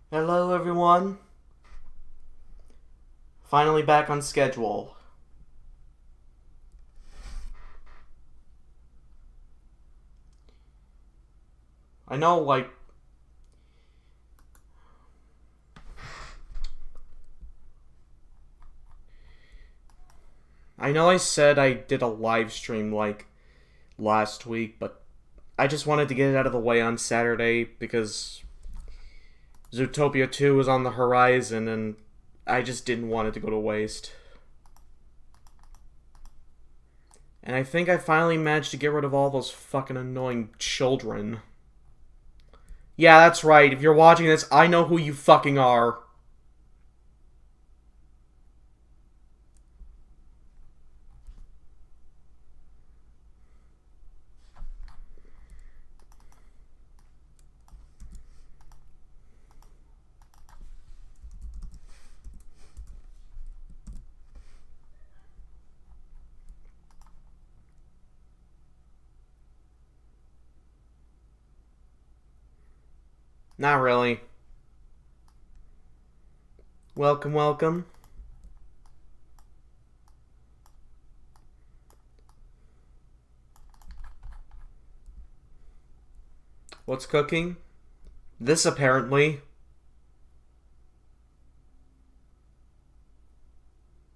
Hello, everyone. Finally back on schedule. I know, I know I said I did a live stream, last week, but I just wanted to get it out of the way on Saturday because Zootopia 2 was on the horizon and I just didn't want it to go to waste. And I think I finally managed to get rid of all those fucking annoying children. Yeah, that's right. If you're watching this, I know who you fucking are. Not really. Welcome, welcome. What's cooking? This, apparently.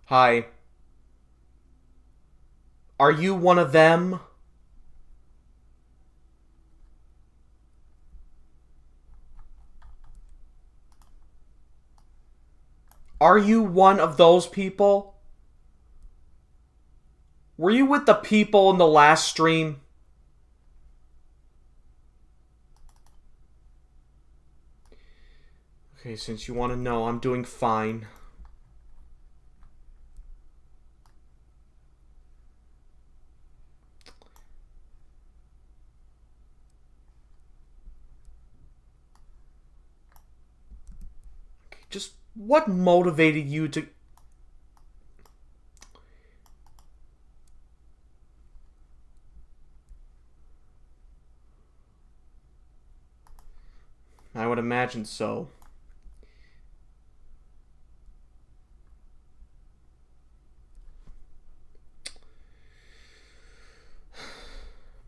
Hi. Are you one of them? Are you one of those people? Were you with the people in the last stream? Okay, since you want to know, I'm doing fine. Okay, just what motivated you to... I would imagine so.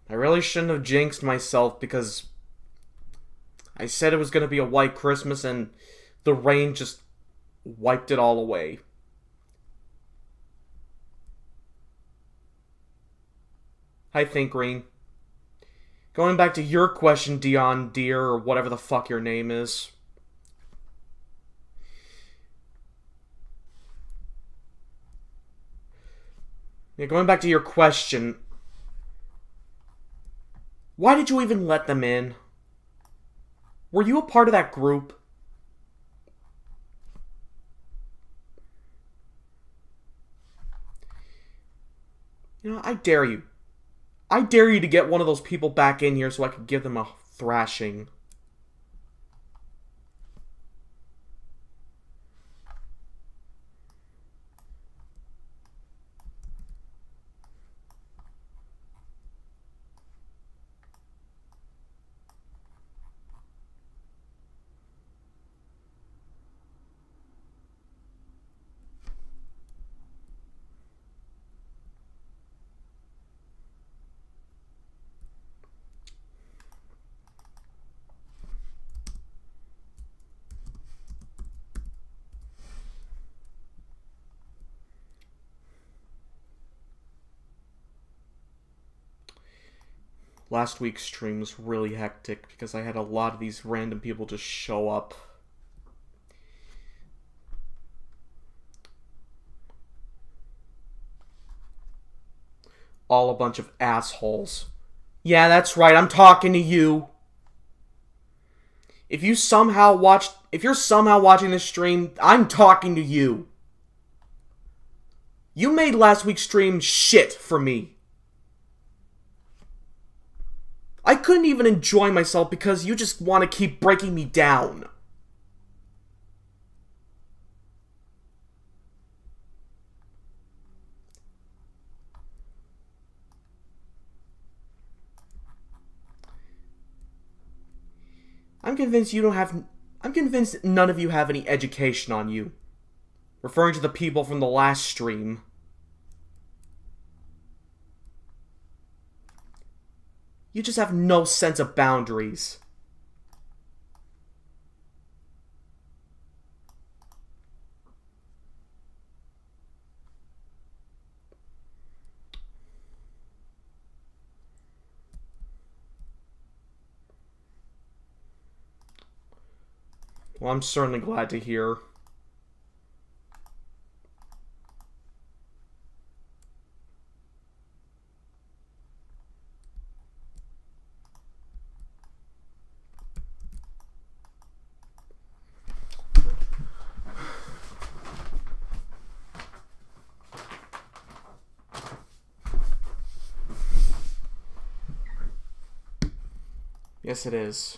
I really shouldn't have jinxed myself because I said it was going to be a white Christmas and the rain just wiped it all away. Hi, Think Green. Going back to your question, Dion Deer, or whatever the fuck your name is. Yeah, going back to your question, why did you even let them in? Were you a part of that group? You know, I dare you. I dare you to get one of those people back in here so I could give them a thrashing. Last week's stream was really hectic because I had a lot of these random people just show up. All a bunch of assholes. Yeah, that's right, I'm talking to you. If you're somehow watching this stream, I'm talking to you. You made last week's stream shit for me. I couldn't even enjoy myself because you just want to keep breaking me down. I'm convinced you don't have... I'm convinced none of you have any education on you. Referring to the people from the last stream. You just have no sense of boundaries. Well, I'm certainly glad to hear. Yes, it is.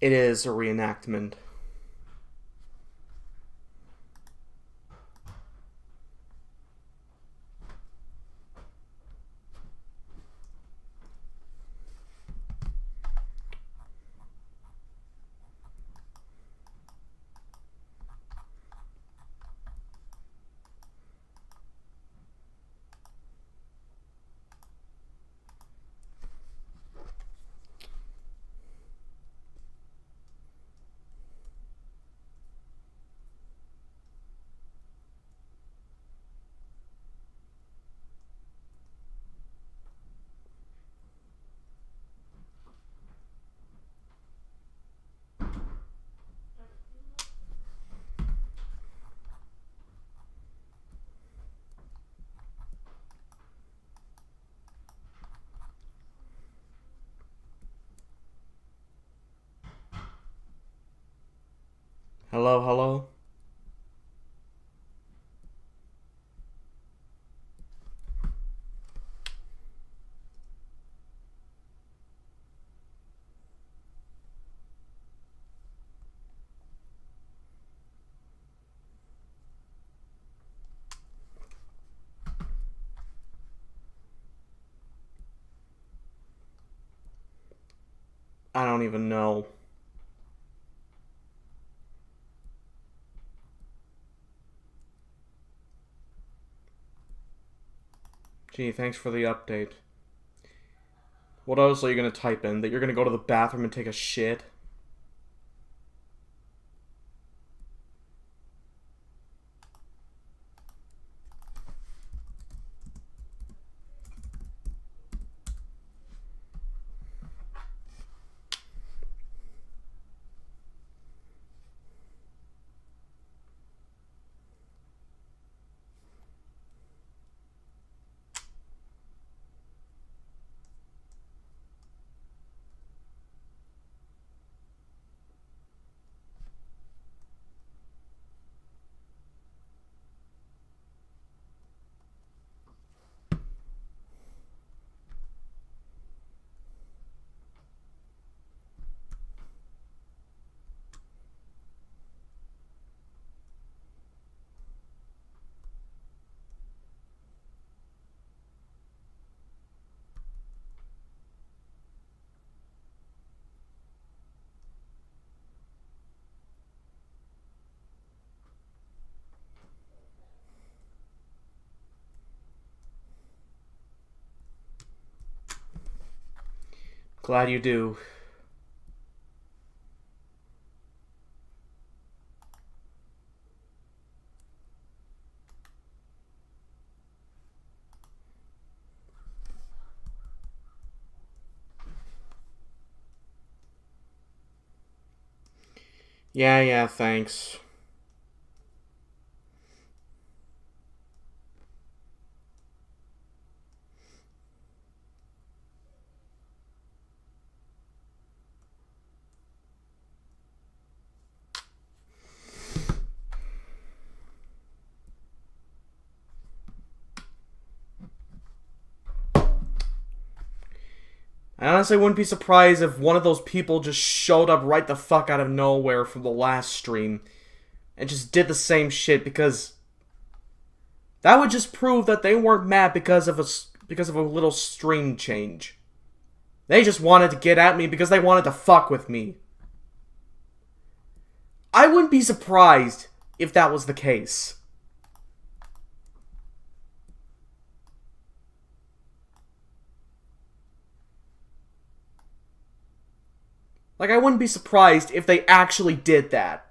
It is a reenactment. Hello, hello? I don't even know. Gee, thanks for the update. What else are you gonna type in? That you're gonna go to the bathroom and take a shit? Glad you do. Yeah, thanks. I honestly wouldn't be surprised if one of those people just showed up right the fuck out of nowhere from the last stream and just did the same shit because That would just prove that they weren't mad because of a little stream change. They just wanted to get at me because they wanted to fuck with me. I wouldn't be surprised if that was the case. Like, I wouldn't be surprised if they actually did that.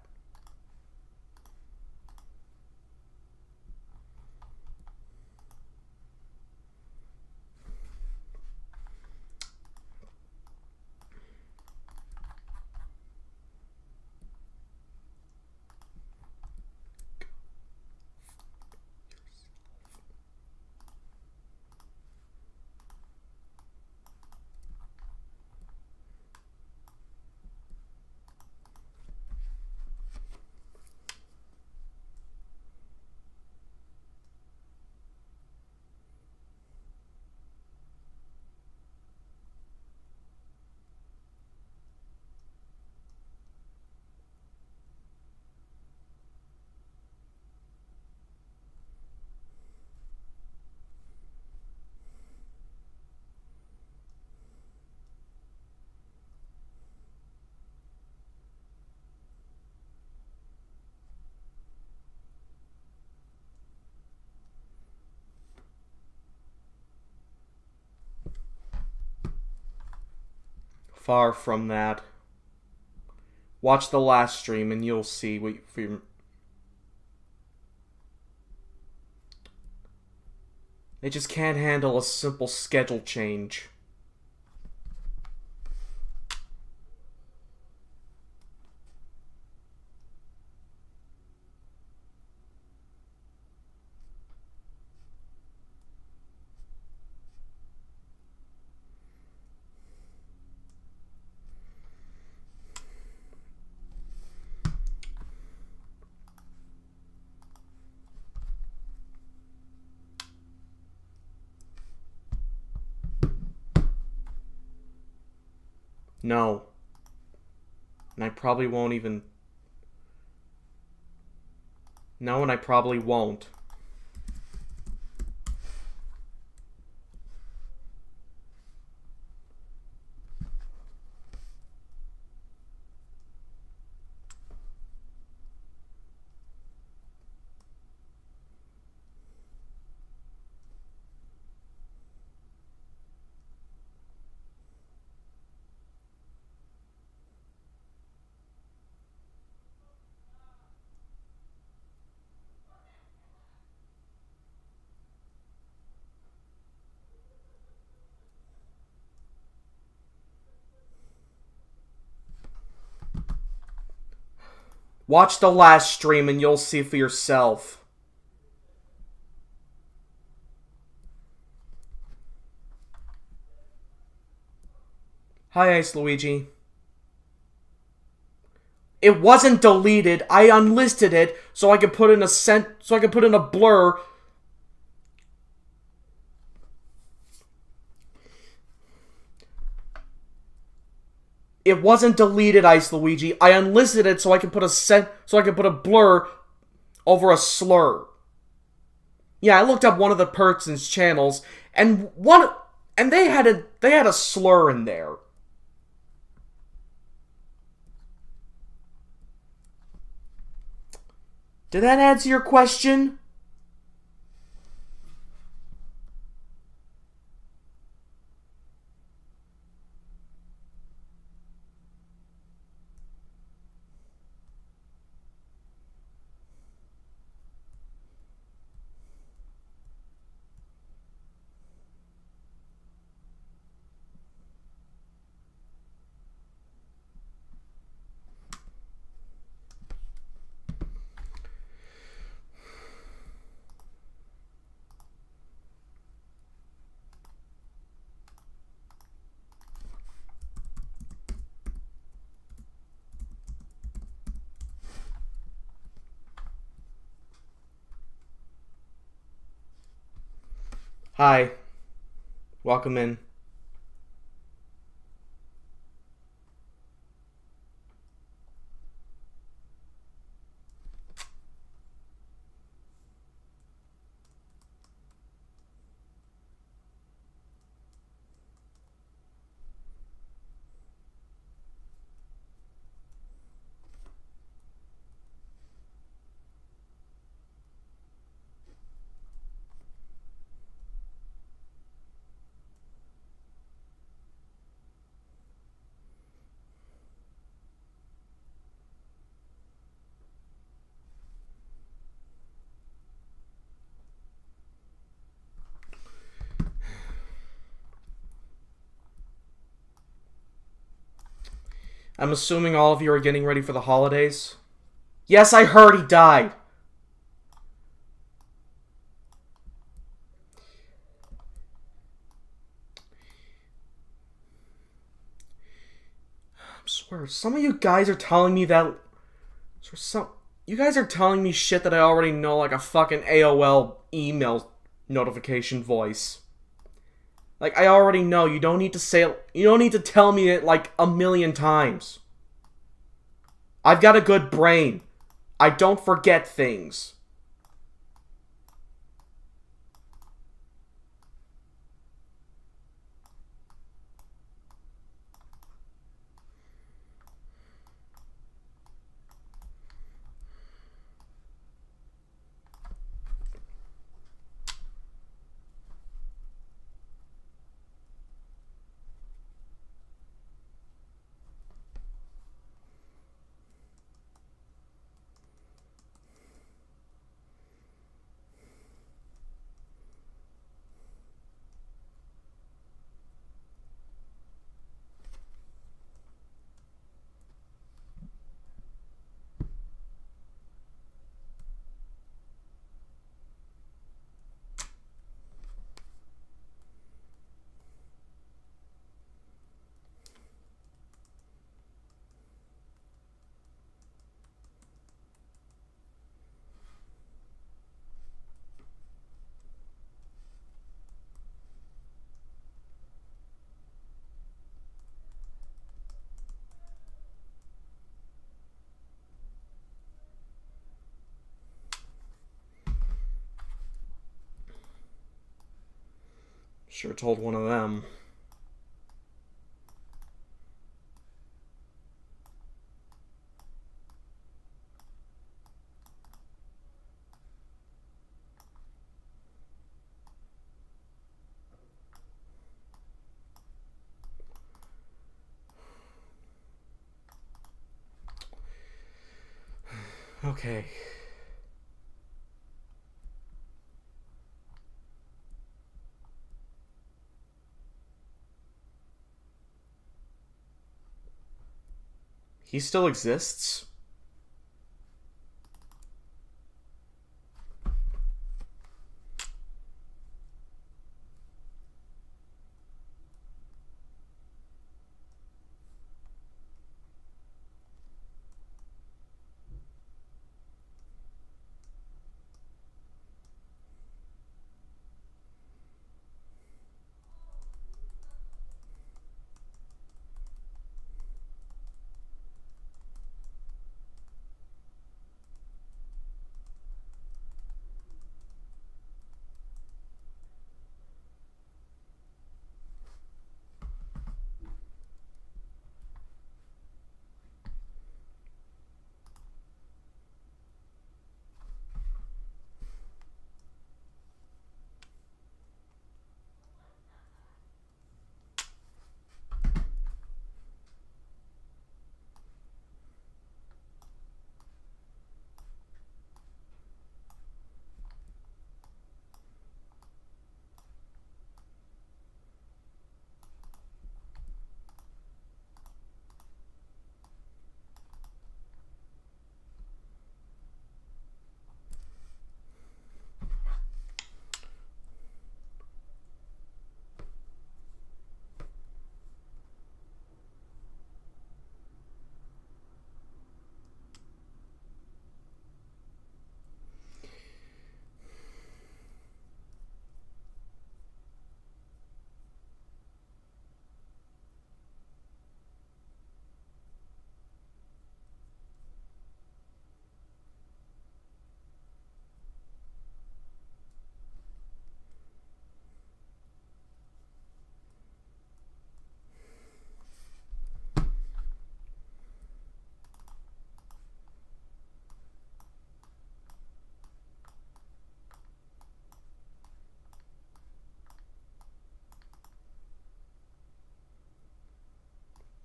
Far from that. Watch the last stream and you'll see what they just can't handle a simple schedule change. No. And I probably won't even... No, and I probably won't. Watch the last stream and you'll see for yourself. Hi, Ice Luigi. It wasn't deleted. I unlisted it so I could put in a blur. It wasn't deleted, Ice Luigi. I unlisted it so I could put a blur over a slur. Yeah, I looked up one of the person's channels and they had a slur in there. Did that answer your question? Hi. Welcome in. I'm assuming all of you are getting ready for the holidays. Yes, I heard he died. I swear, some of you guys are telling me that... You guys are telling me shit that I already know like a fucking AOL email notification voice. Like, I already know. You don't need to say it. You don't need to tell me it like a million times. I've got a good brain. I don't forget things. Sure told one of them. Okay. He still exists?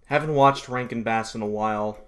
Haven't watched Rankin Bass in a while.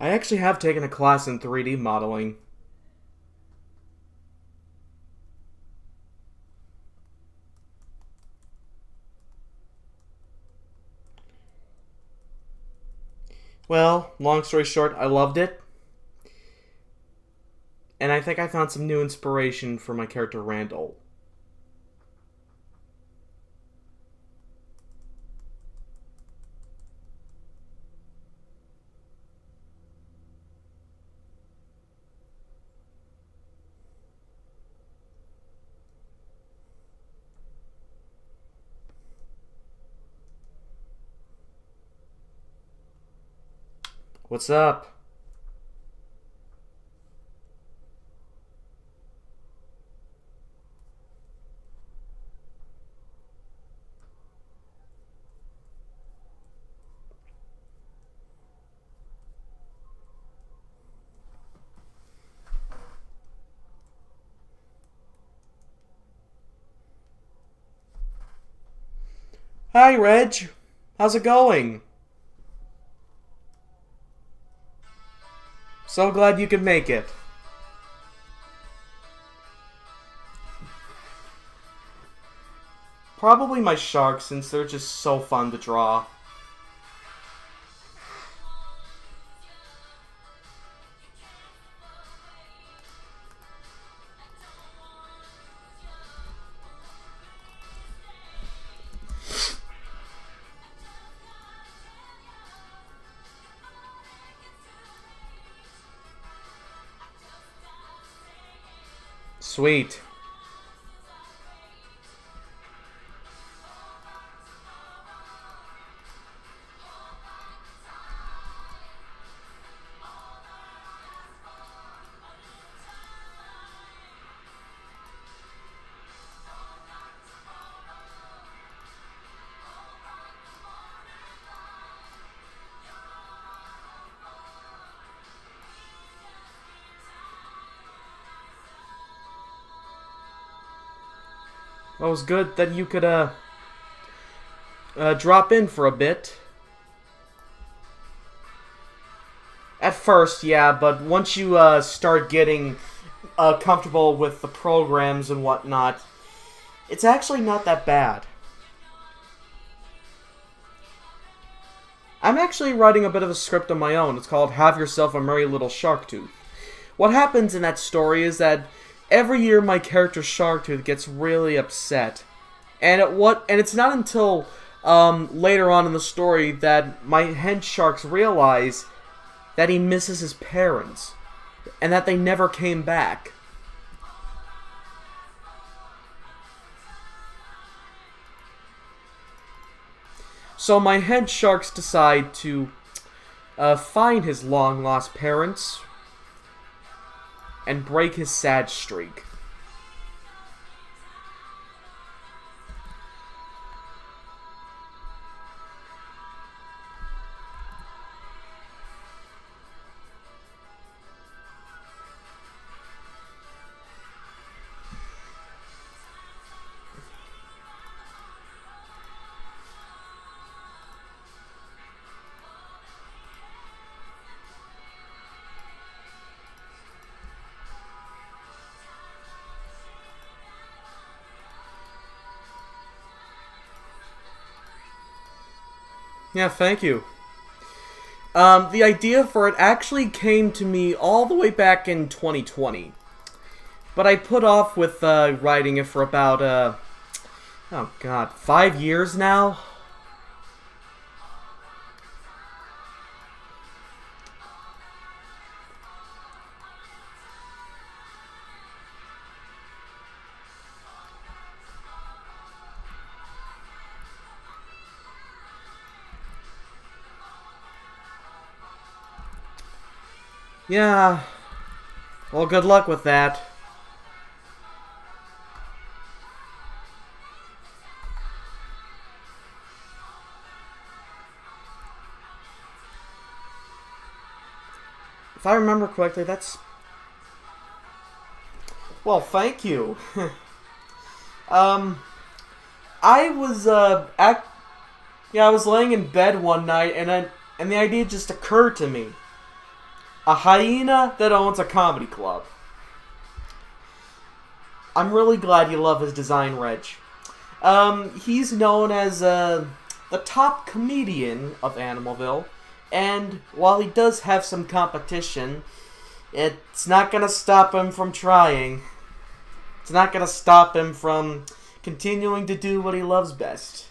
I actually have taken a class in 3D modeling. Well, long story short, I loved it. And I think I found some new inspiration for my character Randall. What's up? Hi, Reg. How's it going? So glad you could make it. Probably my sharks, since they're just so fun to draw. Sweet. Well, it was good that you could, drop in for a bit. At first, yeah, but once you, start getting, comfortable with the programs and whatnot, it's actually not that bad. I'm actually writing a bit of a script of my own. It's called Have Yourself a Merry Little Shark Tooth. What happens in that story is that every year my character Sharktooth gets really upset. And it's not until later on in the story that my hen sharks realize that he misses his parents and that they never came back. So my hen sharks decide to find his long-lost parents and break his sad streak. Yeah, thank you. The idea for it actually came to me all the way back in 2020. But I put off with writing it for about, oh god, 5 years now? Yeah. Well, good luck with that. If I remember correctly, that's... Well, thank you. I was, yeah, I was laying in bed one night, and the idea just occurred to me. A hyena that owns a comedy club. I'm really glad you love his design, Reg. He's known as the top comedian of Animalville, and while he does have some competition, it's not gonna stop him from trying. It's not gonna stop him from continuing to do what he loves best.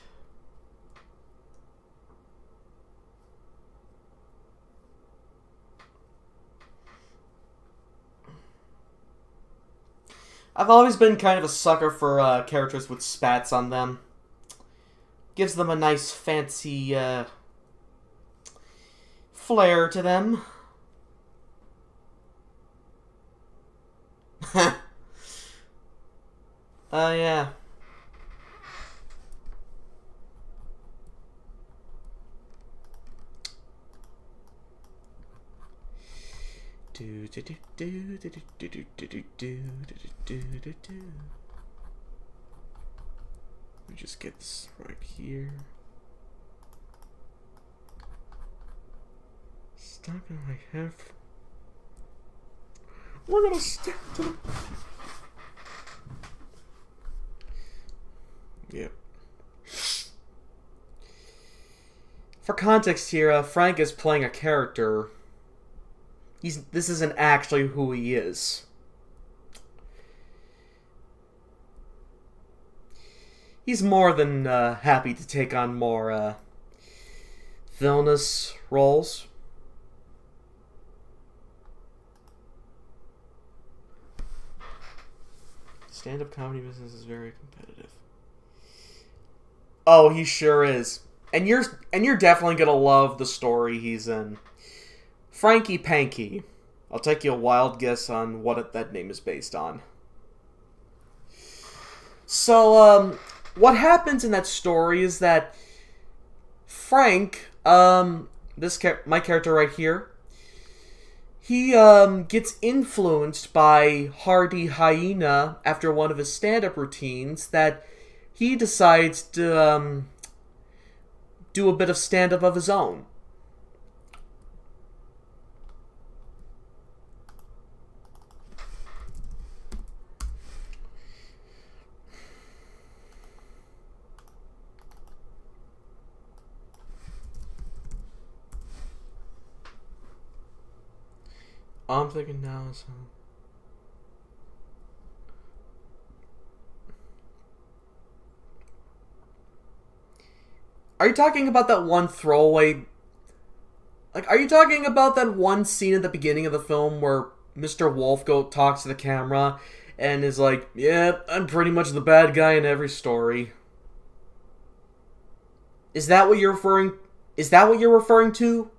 I've always been kind of a sucker for characters with spats on them. Gives them a nice fancy flair to them. Yeah. Let me just get this right here. Stuck in my hair. We're gonna stick to the... Yep. For context here, Frank is playing a character. This isn't actually who he is. He's more than happy to take on more villainous roles. Stand-up comedy business is very competitive. Oh, he sure is. And you're definitely gonna love the story he's in. Frankie Panky. I'll take you a wild guess on what that name is based on. So, what happens in that story is that Frank, my character right here, he gets influenced by Hardy Hyena after one of his stand-up routines that he decides to do a bit of stand-up of his own. All I'm thinking now is... Are you talking about that one throwaway... Like, are you talking about that one scene at the beginning of the film where Mr. Wolfgoat talks to the camera and is like, yeah, I'm pretty much the bad guy in every story? Is that what you're referring... Is that what you're referring to?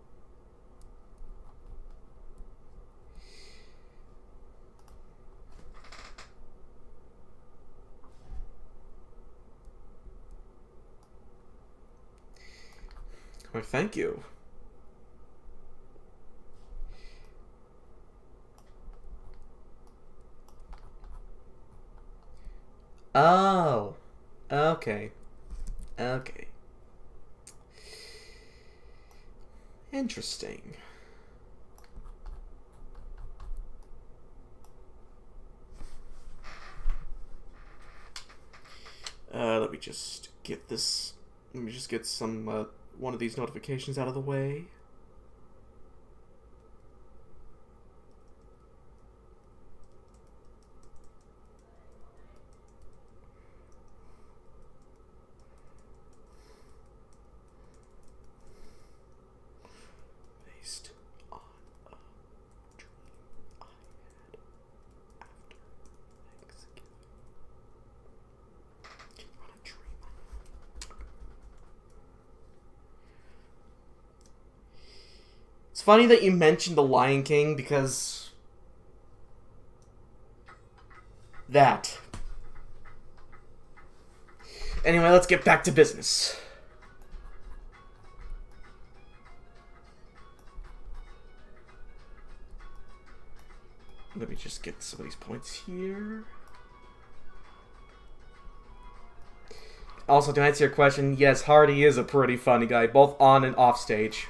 Well, thank you. Oh. Okay. Okay. Interesting. Let me just get this... Let me just get some, one of these notifications out of the way. Based on a dream I had after Thanksgiving. On a dream. It's funny that you mentioned The Lion King because that. Anyway, let's get back to business. Let me just get some of these points here. Also, to answer your question, yes, Hardy is a pretty funny guy, both on and off stage.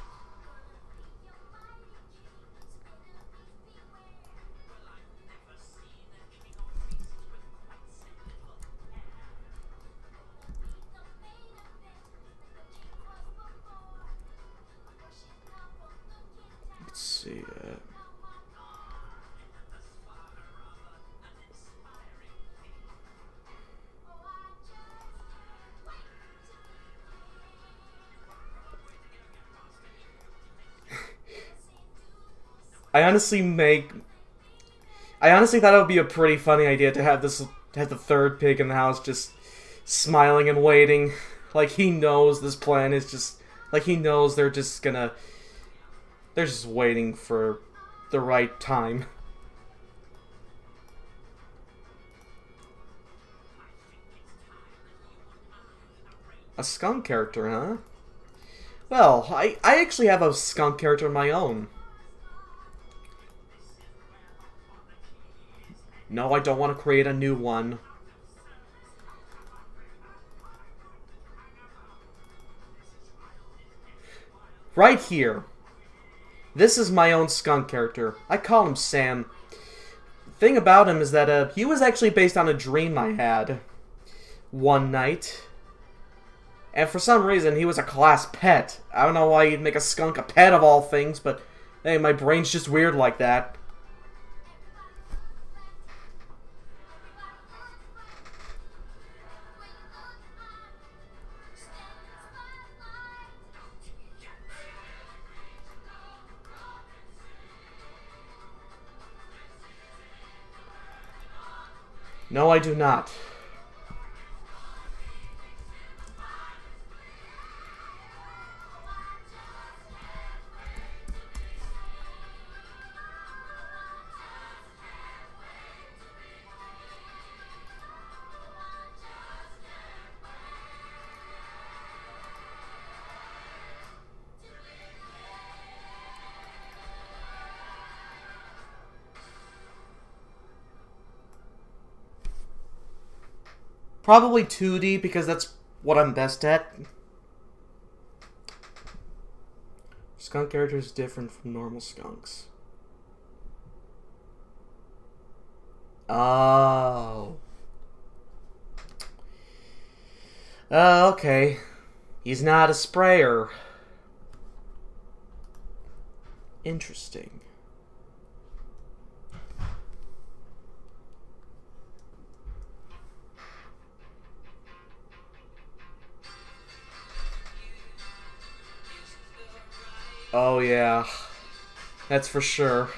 I honestly thought it would be a pretty funny idea to have the third pig in the house just smiling and waiting, like he knows this plan is just like he knows they're just waiting for the right time. A skunk character, huh? Well, I actually have a skunk character of my own. No, I don't want to create a new one. Right here. This is my own skunk character. I call him Sam. The thing about him is that he was actually based on a dream I had one night. And for some reason, he was a class pet. I don't know why you'd make a skunk a pet of all things, but hey, my brain's just weird like that. No, I do not. Probably 2D because that's what I'm best at. Skunk character is different from normal skunks. Oh. Okay. He's not a sprayer. Interesting. Oh yeah. That's for sure.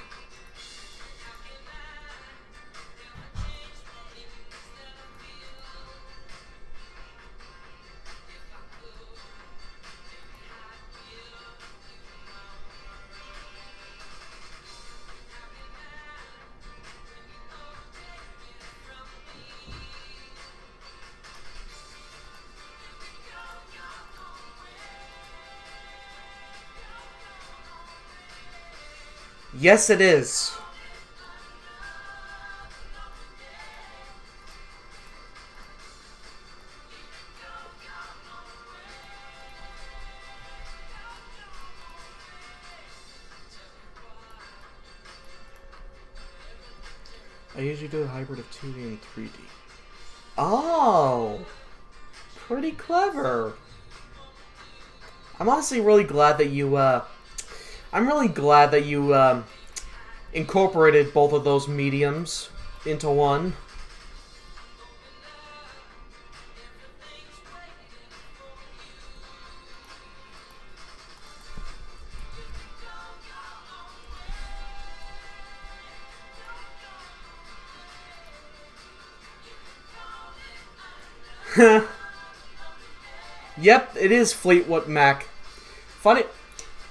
Yes, it is. I usually do a hybrid of 2D and 3D. Oh! Pretty clever. I'm honestly really glad that you, incorporated both of those mediums into one. Yep, it is Fleetwood Mac. Funny,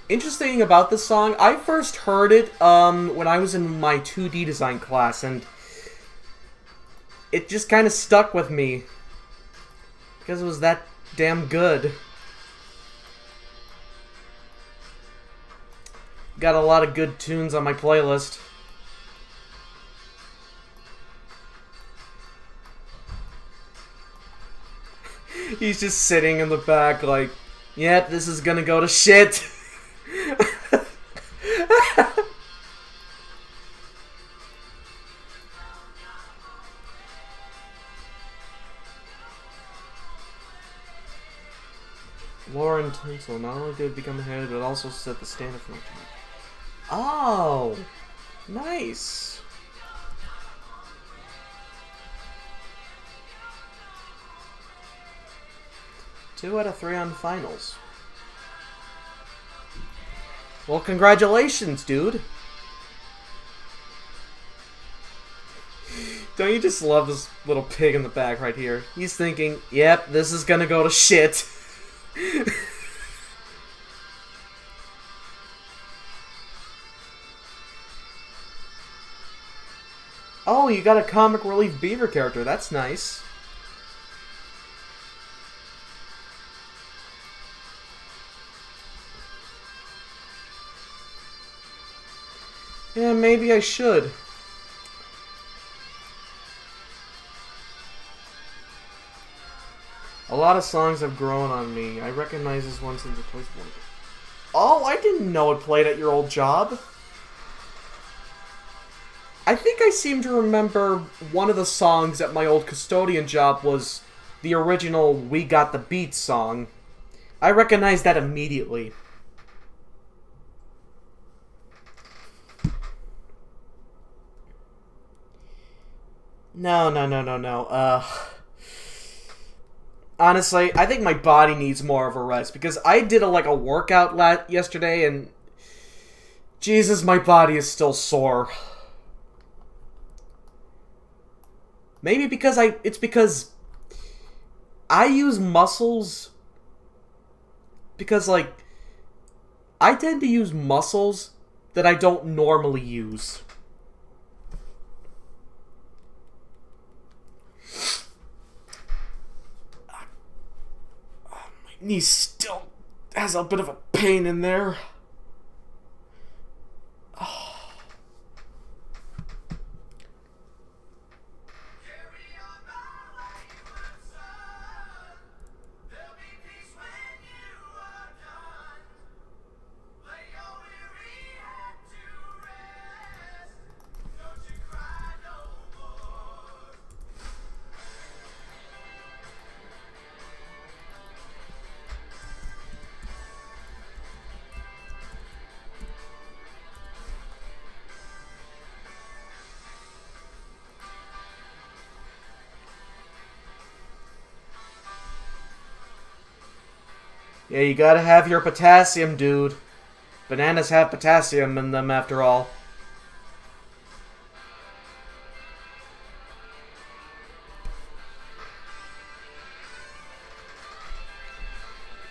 interesting about this song, I first heard it when I was in my 2D design class, and it just kind of stuck with me because it was that damn good. Got a lot of good tunes on my playlist. He's just sitting in the back like, yep, this is gonna go to shit. Lauren Tinsel not only did become ahead, but also set the standard for my team. Oh, nice. 2 out of 3 on finals. Well, congratulations, dude. Don't you just love this little pig in the back right here? He's thinking, yep, this is gonna go to shit. Oh, you got a comic relief beaver character. That's nice. Yeah, maybe I should. A lot of songs have grown on me. I recognize this one since it plays one. Oh, I didn't know it played at your old job. I think I seem to remember one of the songs at my old custodian job was the original We Got the Beat song. I recognize that immediately. No. Honestly, I think my body needs more of a rest because I did a workout yesterday and Jesus, my body is still sore. Maybe because it's because I use muscles because I tend to use muscles that I don't normally use. My knee still has a bit of a pain in there. Yeah, you gotta have your potassium, dude. Bananas have potassium in them, after all.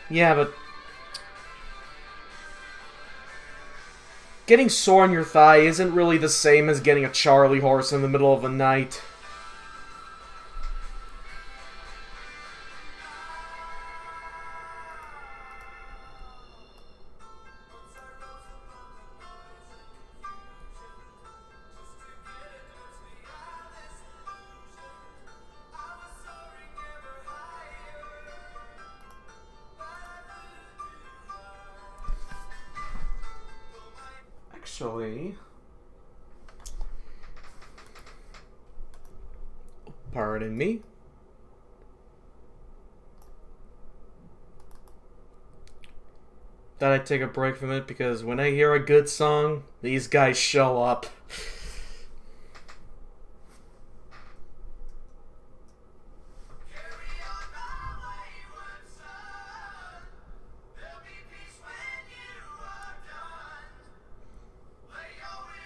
Yeah, but getting sore on your thigh isn't really the same as getting a Charlie horse in the middle of the night. Actually, pardon me. Thought I'd take a break from it because when I hear a good song, these guys show up.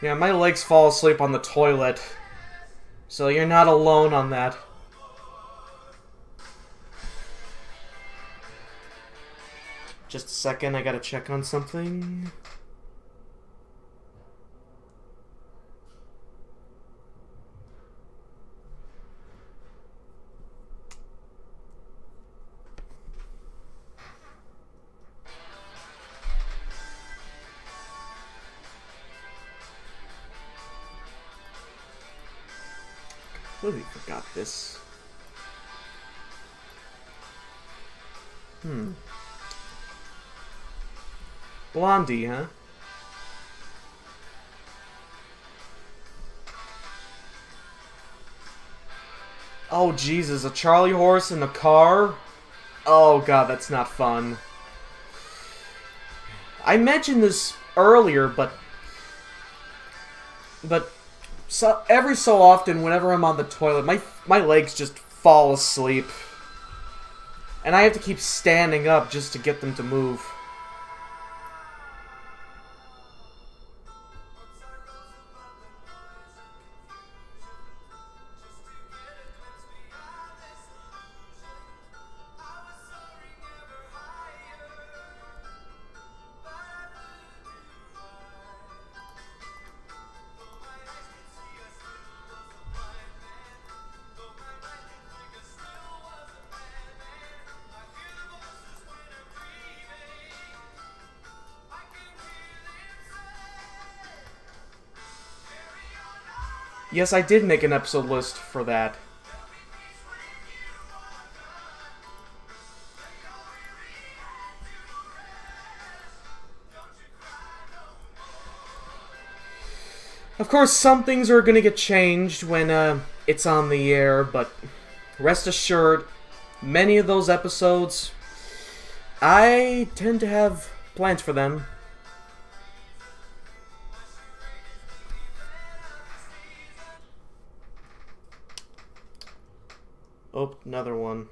Yeah, my legs fall asleep on the toilet, so you're not alone on that. Just a second, I gotta check on something. Completely forgot this. Blondie, huh? Oh, Jesus, a Charlie horse in a car? Oh, God, that's not fun. I mentioned this earlier, but every so often, whenever I'm on the toilet, my legs just fall asleep. And I have to keep standing up just to get them to move. Yes, I did make an episode list for that. Of course, some things are gonna get changed when it's on the air, but rest assured, many of those episodes, I tend to have plans for them. Oh, another one.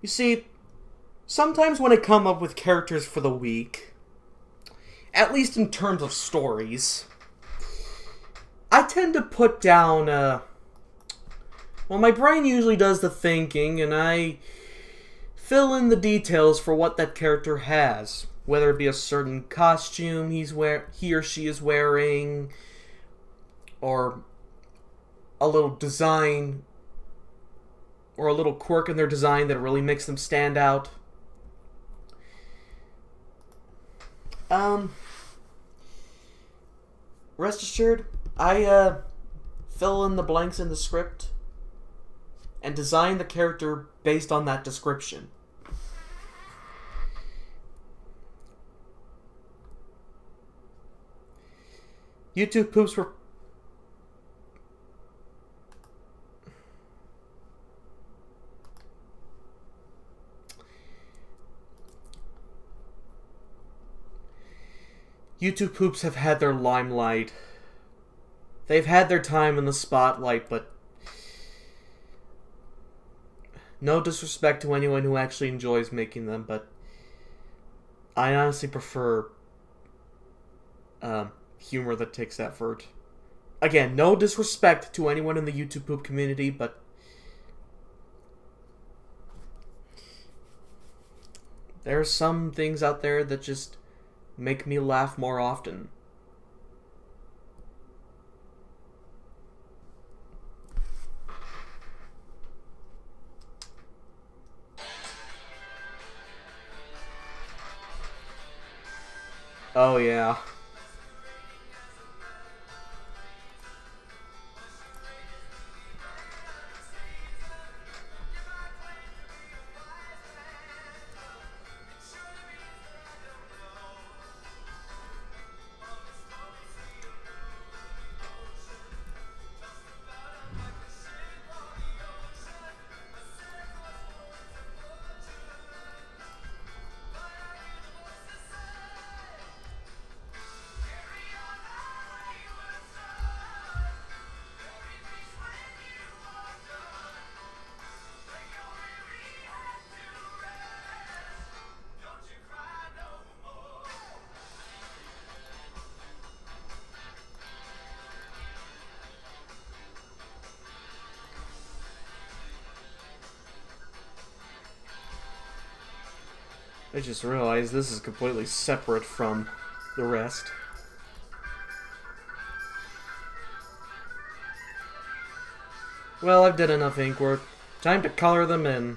You see, sometimes when I come up with characters for the week, at least in terms of stories, I tend to put down, well, my brain usually does the thinking, and I fill in the details for what that character has. Whether it be a certain costume he or she is wearing, or a little design, or a little quirk in their design that really makes them stand out. Rest assured, I fill in the blanks in the script and design the character based on that description. YouTube poops were... YouTube poops have had their limelight. They've had their time in the spotlight, but no disrespect to anyone who actually enjoys making them, but I honestly prefer humor that takes effort. Again, no disrespect to anyone in the YouTube poop community, but there are some things out there that just make me laugh more often. Oh yeah. I just realized this is completely separate from the rest. Well, I've done enough ink work. Time to color them in.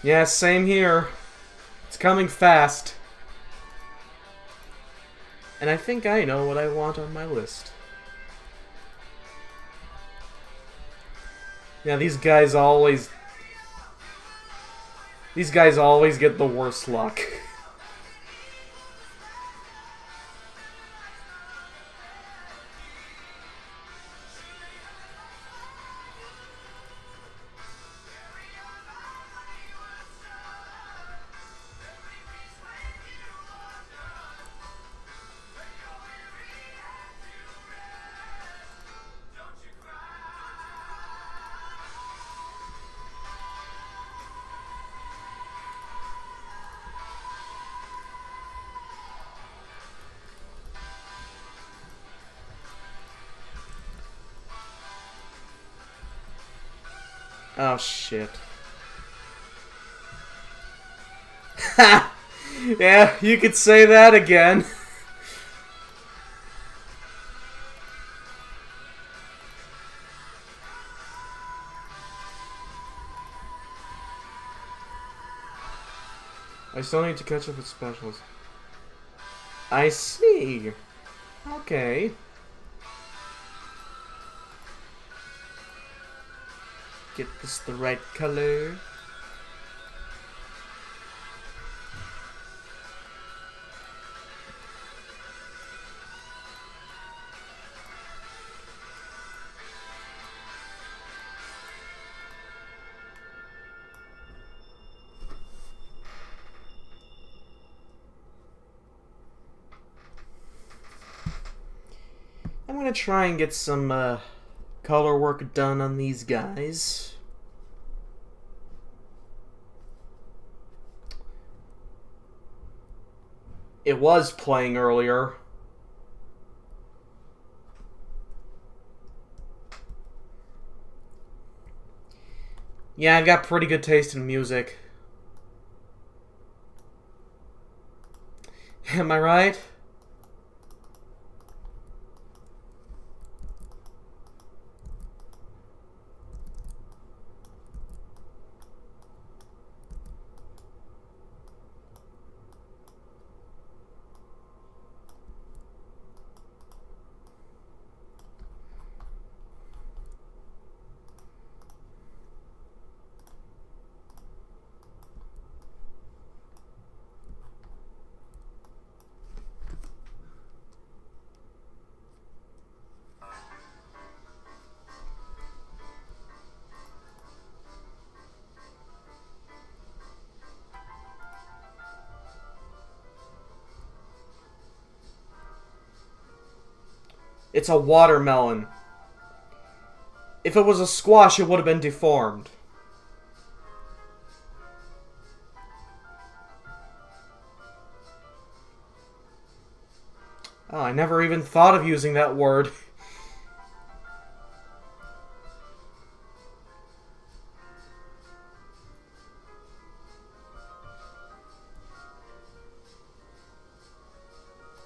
Yeah, same here. It's coming fast. And I think I know what I want on my list. Yeah, these guys always get the worst luck. Oh, shit. Ha! Yeah, you could say that again. I still need to catch up with specials. I see. Okay. Get this the right color. I'm gonna try and get some color work done on these guys. It was playing earlier. Yeah, I've got pretty good taste in music. Am I right? It's a watermelon. If it was a squash, it would have been deformed. Oh, I never even thought of using that word.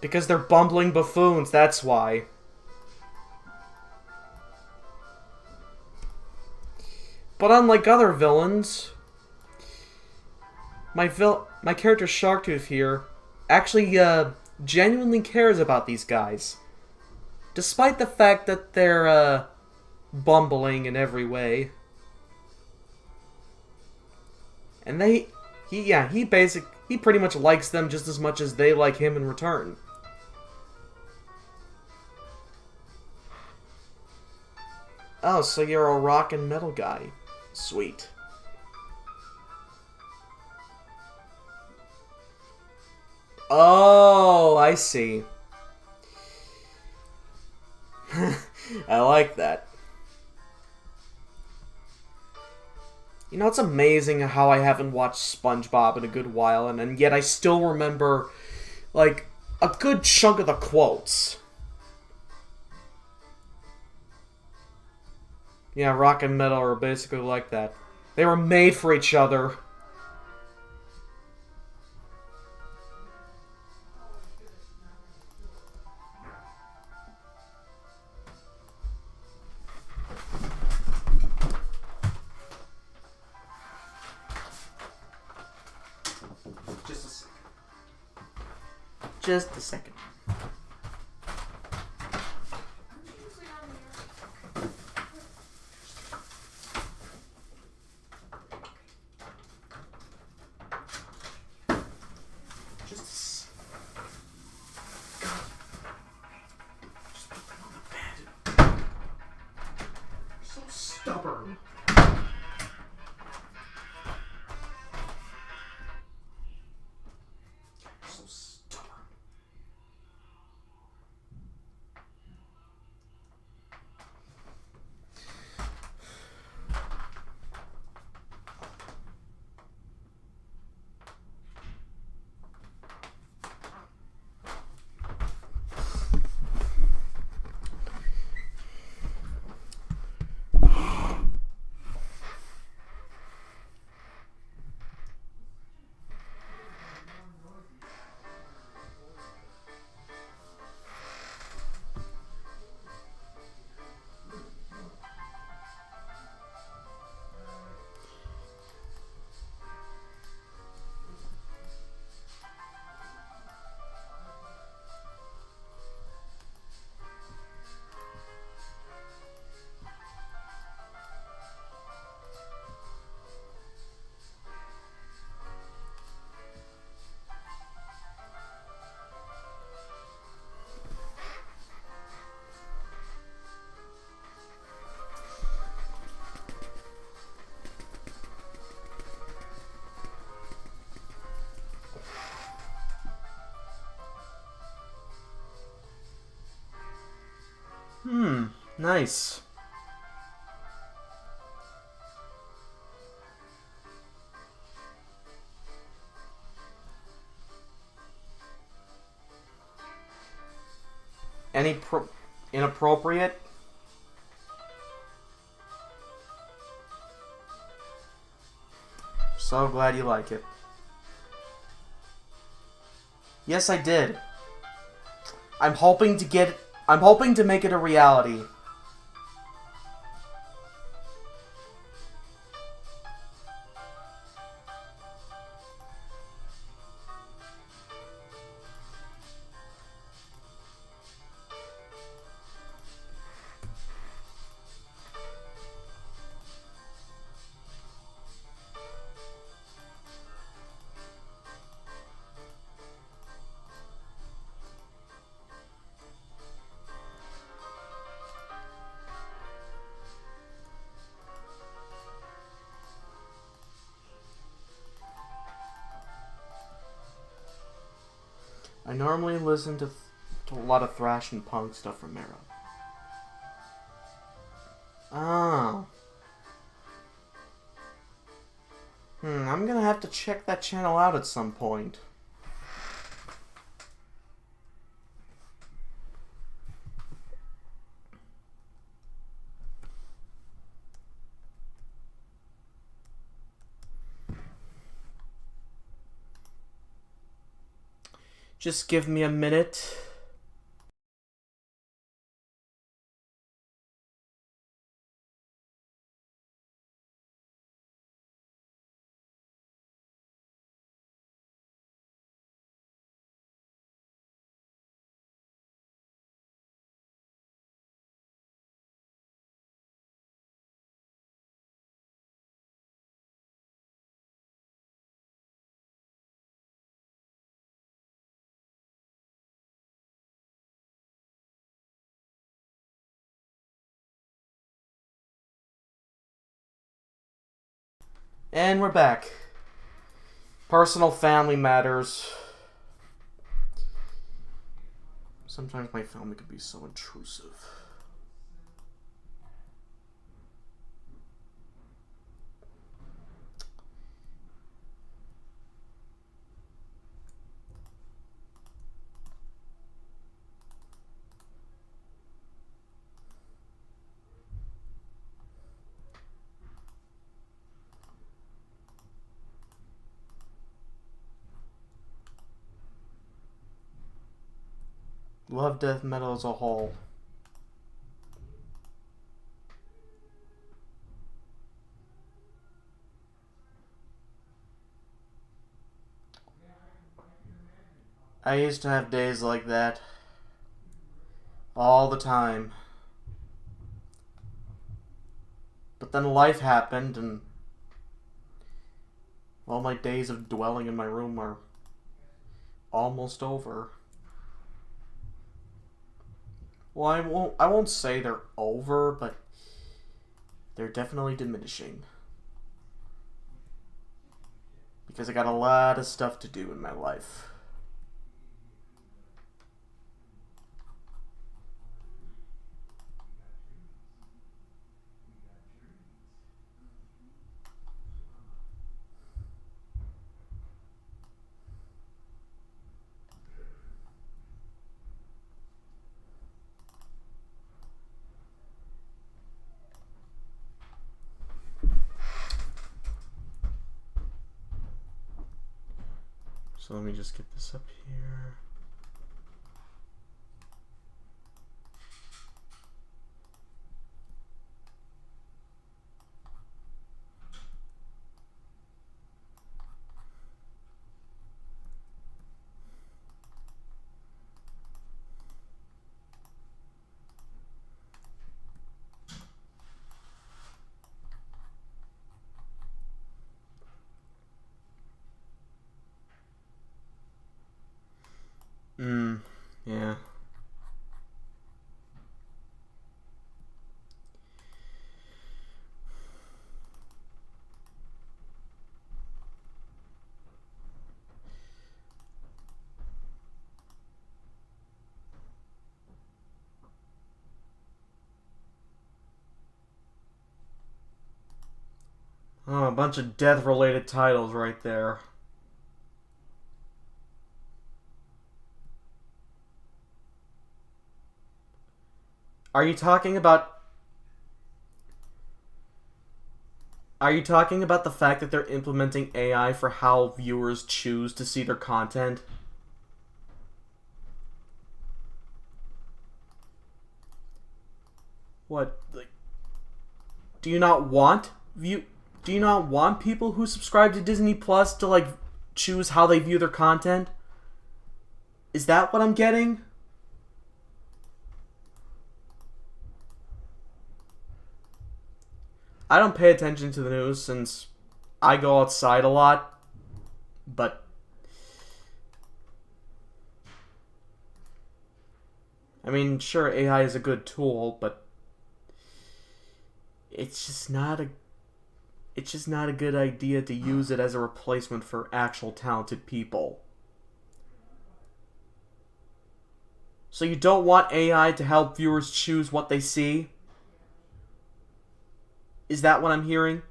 Because they're bumbling buffoons, that's why. But unlike other villains, my character Sharktooth here actually genuinely cares about these guys. Despite the fact that they're bumbling in every way. And he pretty much likes them just as much as they like him in return. Oh, so you're a rock and metal guy. Sweet. Oh, I see. I like that. You know, it's amazing how I haven't watched SpongeBob in a good while, and yet I still remember, like, a good chunk of the quotes. Yeah, rock and metal are basically like that. They were made for each other. Just a second. Just a second. Stubborn. So stubborn. Nice. Any inappropriate? So glad you like it. Yes, I did. I'm hoping to make it a reality. I normally listen to a lot of thrash and punk stuff from Arrow. Oh. I'm gonna have to check that channel out at some point. Just give me a minute. And we're back. Personal family matters. Sometimes my family can be so intrusive. Love death metal as a whole. I used to have days like that. All the time. But then life happened and all my days of dwelling in my room are almost over. Well, I won't say they're over, but they're definitely diminishing. Because I got a lot of stuff to do in my life. So let me just get this up here. Yeah. Oh, a bunch of death-related titles right there. Are you talking about... Are you talking about the fact that they're implementing AI for how viewers choose to see their content? What, like, do you not want view do you not want people who subscribe to Disney Plus to like choose how they view their content? Is that what I'm getting? I don't pay attention to the news since I go outside a lot, but I mean, sure, AI is a good tool, but it's just not a it's just not a good idea to use it as a replacement for actual talented people. So you don't want AI to help viewers choose what they see? Is that what I'm hearing?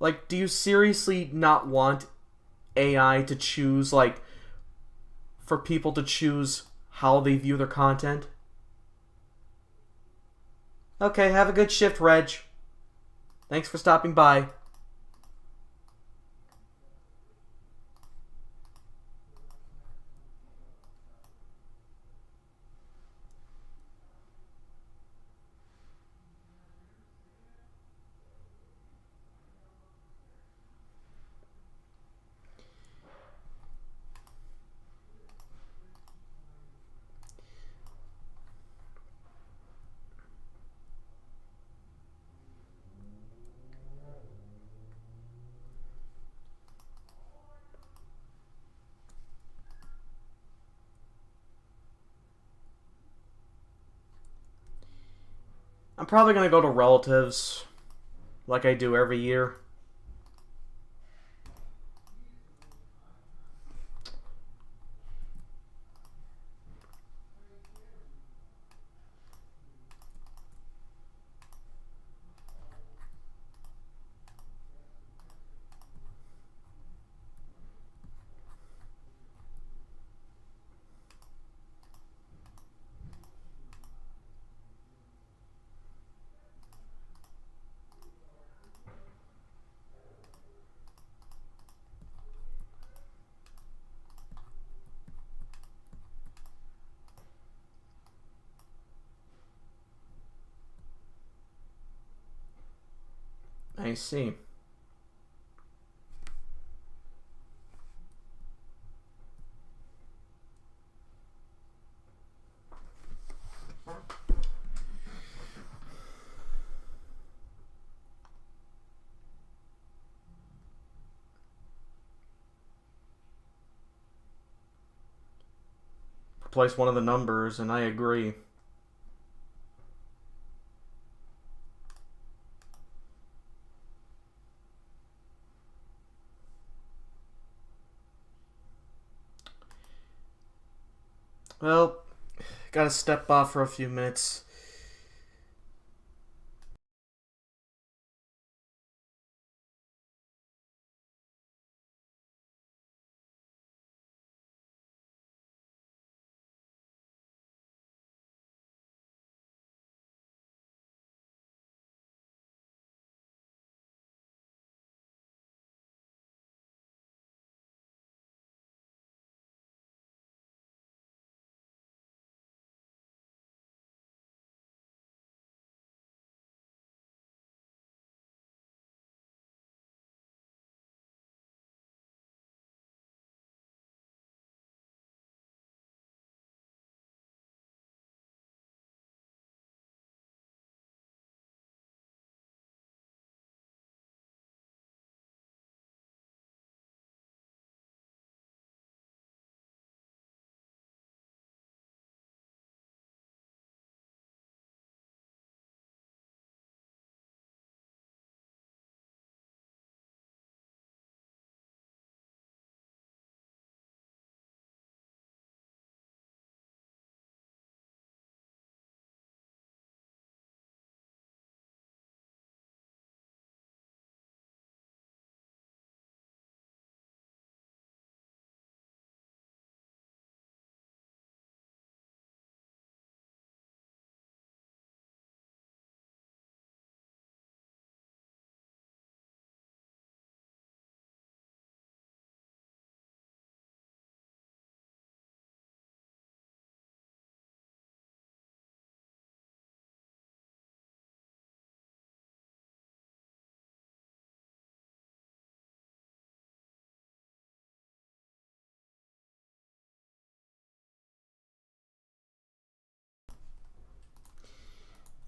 Like, do you seriously not want AI to choose, like, for people to choose how they view their content? Okay, have a good shift, Reg. Thanks for stopping by. I'm probably gonna go to relatives, like I do every year. I see. Replace one of the numbers, and I agree. Well, gotta step off for a few minutes.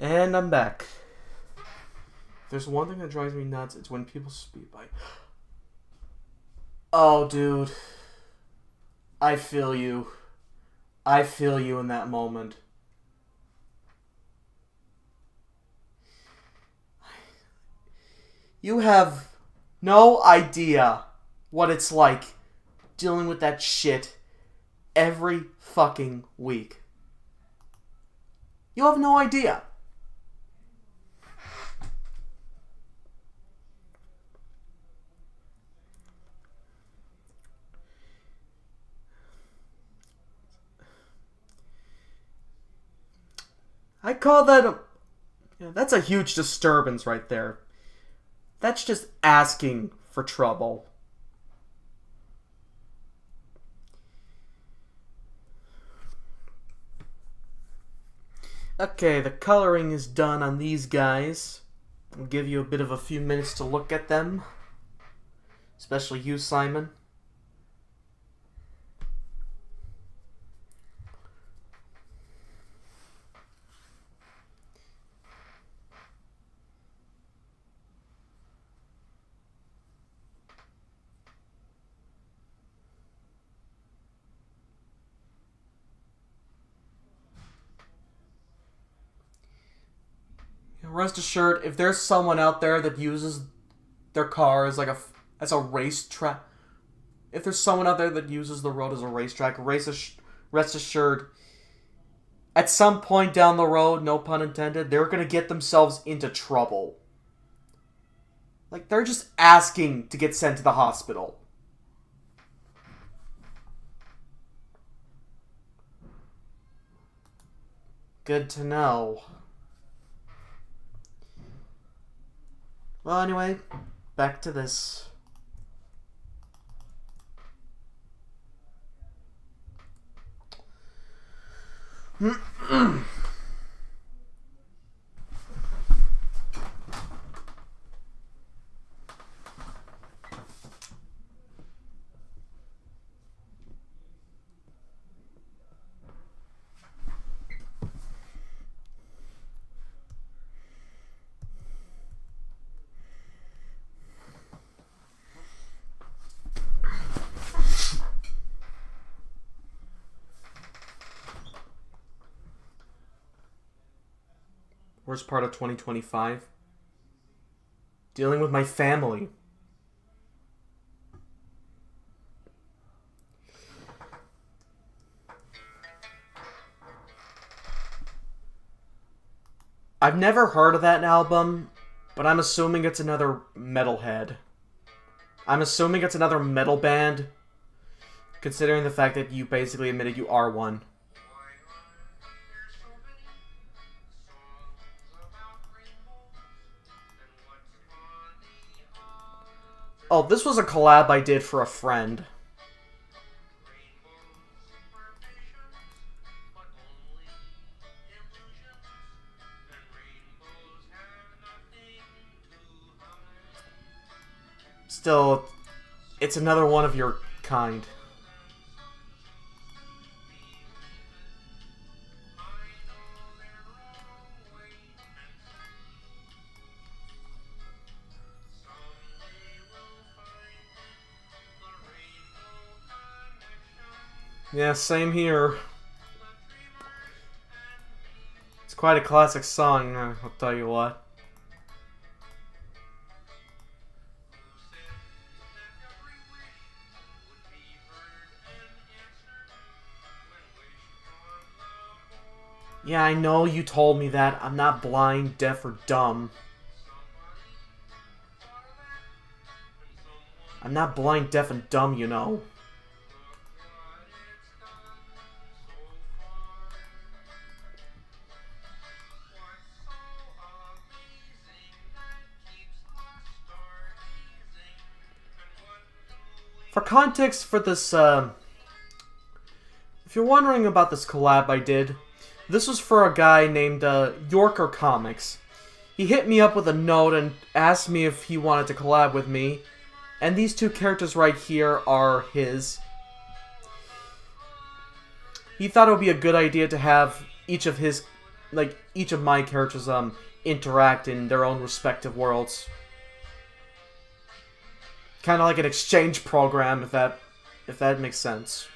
And I'm back. There's one thing that drives me nuts. It's when people speed by. Oh, dude. I feel you. I feel you in that moment. You have no idea what it's like dealing with that shit every fucking week. You have no idea. I call that that's a huge disturbance right there. That's just asking for trouble. Okay, the coloring is done on these guys. I'll give you a bit of a few minutes to look at them. Especially you, Simon. Rest assured, if there's someone out there that uses their car as as a racetrack, if there's someone out there that uses the road as a racetrack, rest assured, at some point down the road, no pun intended, they're gonna get themselves into trouble. Like, they're just asking to get sent to the hospital. Good to know. Well, anyway, back to this. Worst part of 2025? Dealing with my family. I've never heard of that album, but I'm assuming it's another metalhead. I'm assuming it's another metal band, considering the fact that you basically admitted you are one. Oh, this was a collab I did for a friend. Still, it's another one of your kind. Yeah, same here. It's quite a classic song, I'll tell you what. Yeah, I know you told me that. I'm not blind, deaf, or dumb. I'm not blind, deaf, and dumb, you know. For context for this, if you're wondering about this collab I did, this was for a guy named Yorker Comics. He hit me up with a note and asked me if he wanted to collab with me, and these two characters right here are his. He thought it would be a good idea to have each of his like each of my characters interact in their own respective worlds. Kind of like an exchange program, if that makes sense.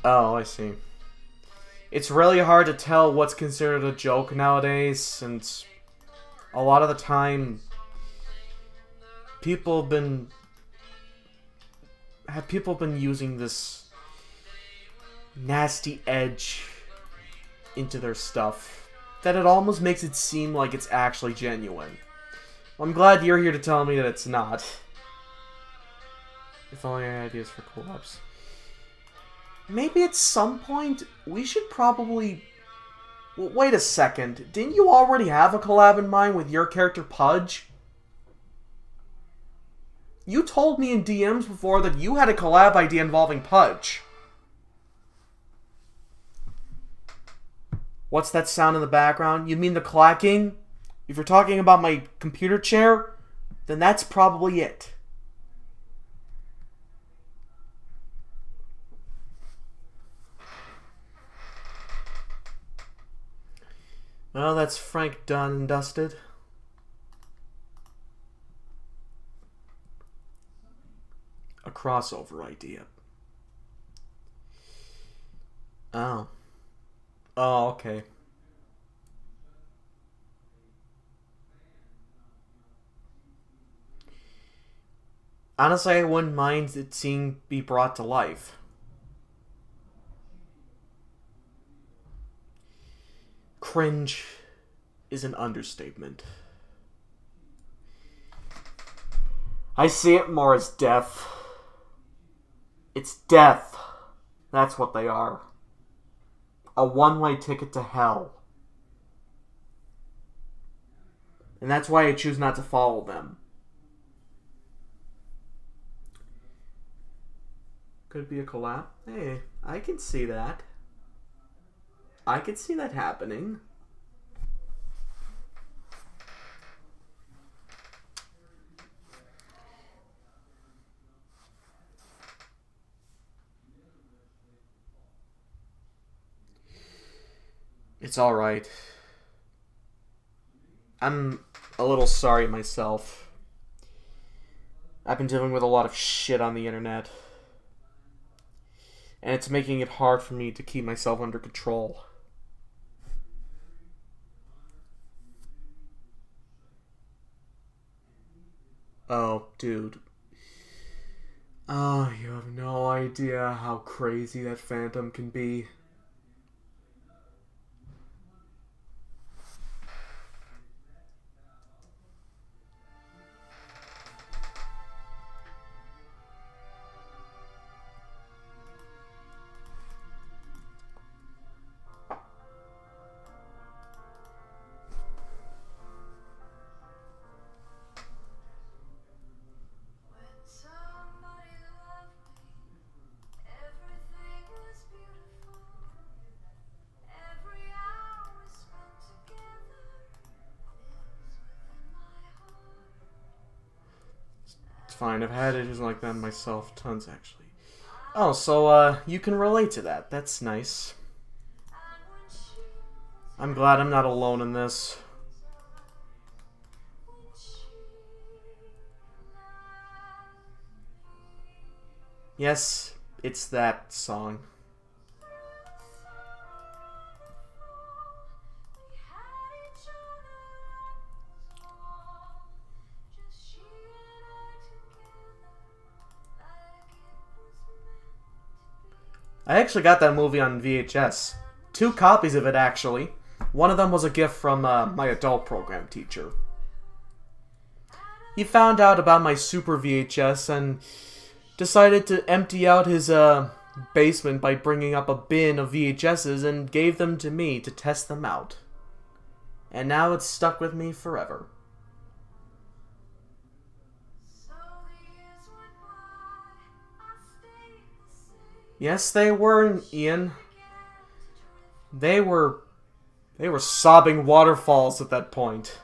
Oh, I see. It's really hard to tell what's considered a joke nowadays, since a lot of the time people have been using this nasty edge into their stuff that it almost makes it seem like it's actually genuine. Well, I'm glad you're here to tell me that it's not. If only I had ideas for collabs. Maybe at some point, we should probably... Well, wait a second. Didn't you already have a collab in mind with your character Pudge? You told me in DMs before that you had a collab idea involving Pudge. What's that sound in the background? You mean the clacking? If you're talking about my computer chair, then that's probably it. Well, that's Frank done and dusted. A crossover idea. Oh. Oh, okay. Honestly, I wouldn't mind it seeing be brought to life. Cringe is an understatement. I see it more as death. It's death. That's what they are. A one-way ticket to hell. And that's why I choose not to follow them. Could be a collab. Hey, I can see that. I could see that happening. It's alright. I'm a little sorry myself. I've been dealing with a lot of shit on the internet. And it's making it hard for me to keep myself under control. Oh, dude. Oh, you have no idea how crazy that phantom can be. Fine, I've had issues like that myself, tons actually. Oh, so you can relate to that. That's nice. I'm glad I'm not alone in this. Yes, it's that song. I actually got that movie on VHS. 2 copies of it, actually. One of them was a gift from my adult program teacher. He found out about my Super VHS and decided to empty out his basement by bringing up a bin of VHSs and gave them to me to test them out. And now it's stuck with me forever. Yes, they were, Ian. They were sobbing waterfalls at that point.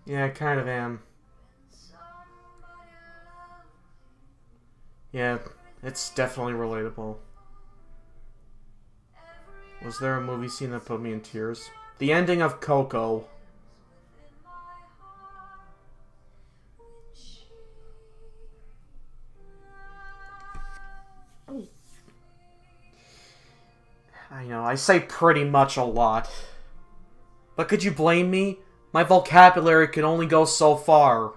Yeah, I kind of am. Yeah, it's definitely relatable. Was there a movie scene that put me in tears? The ending of Coco. I know, I say pretty much a lot. But could you blame me? My vocabulary can only go so far.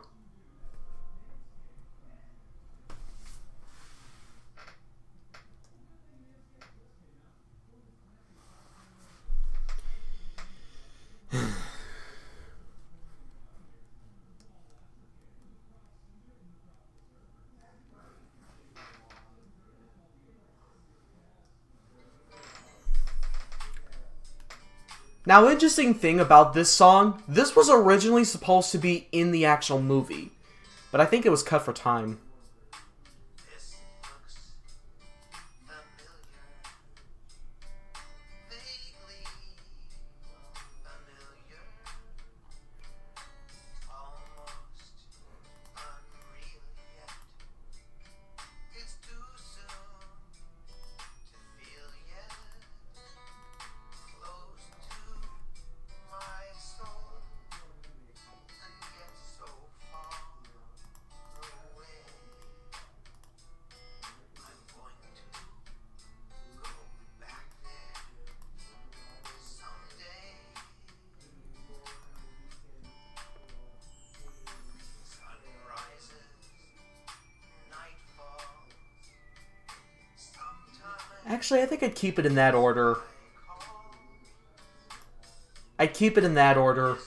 Now, interesting thing about this song, this was originally supposed to be in the actual movie, but I think it was cut for time. Actually, I think I'd keep it in that order. I'd keep it in that order.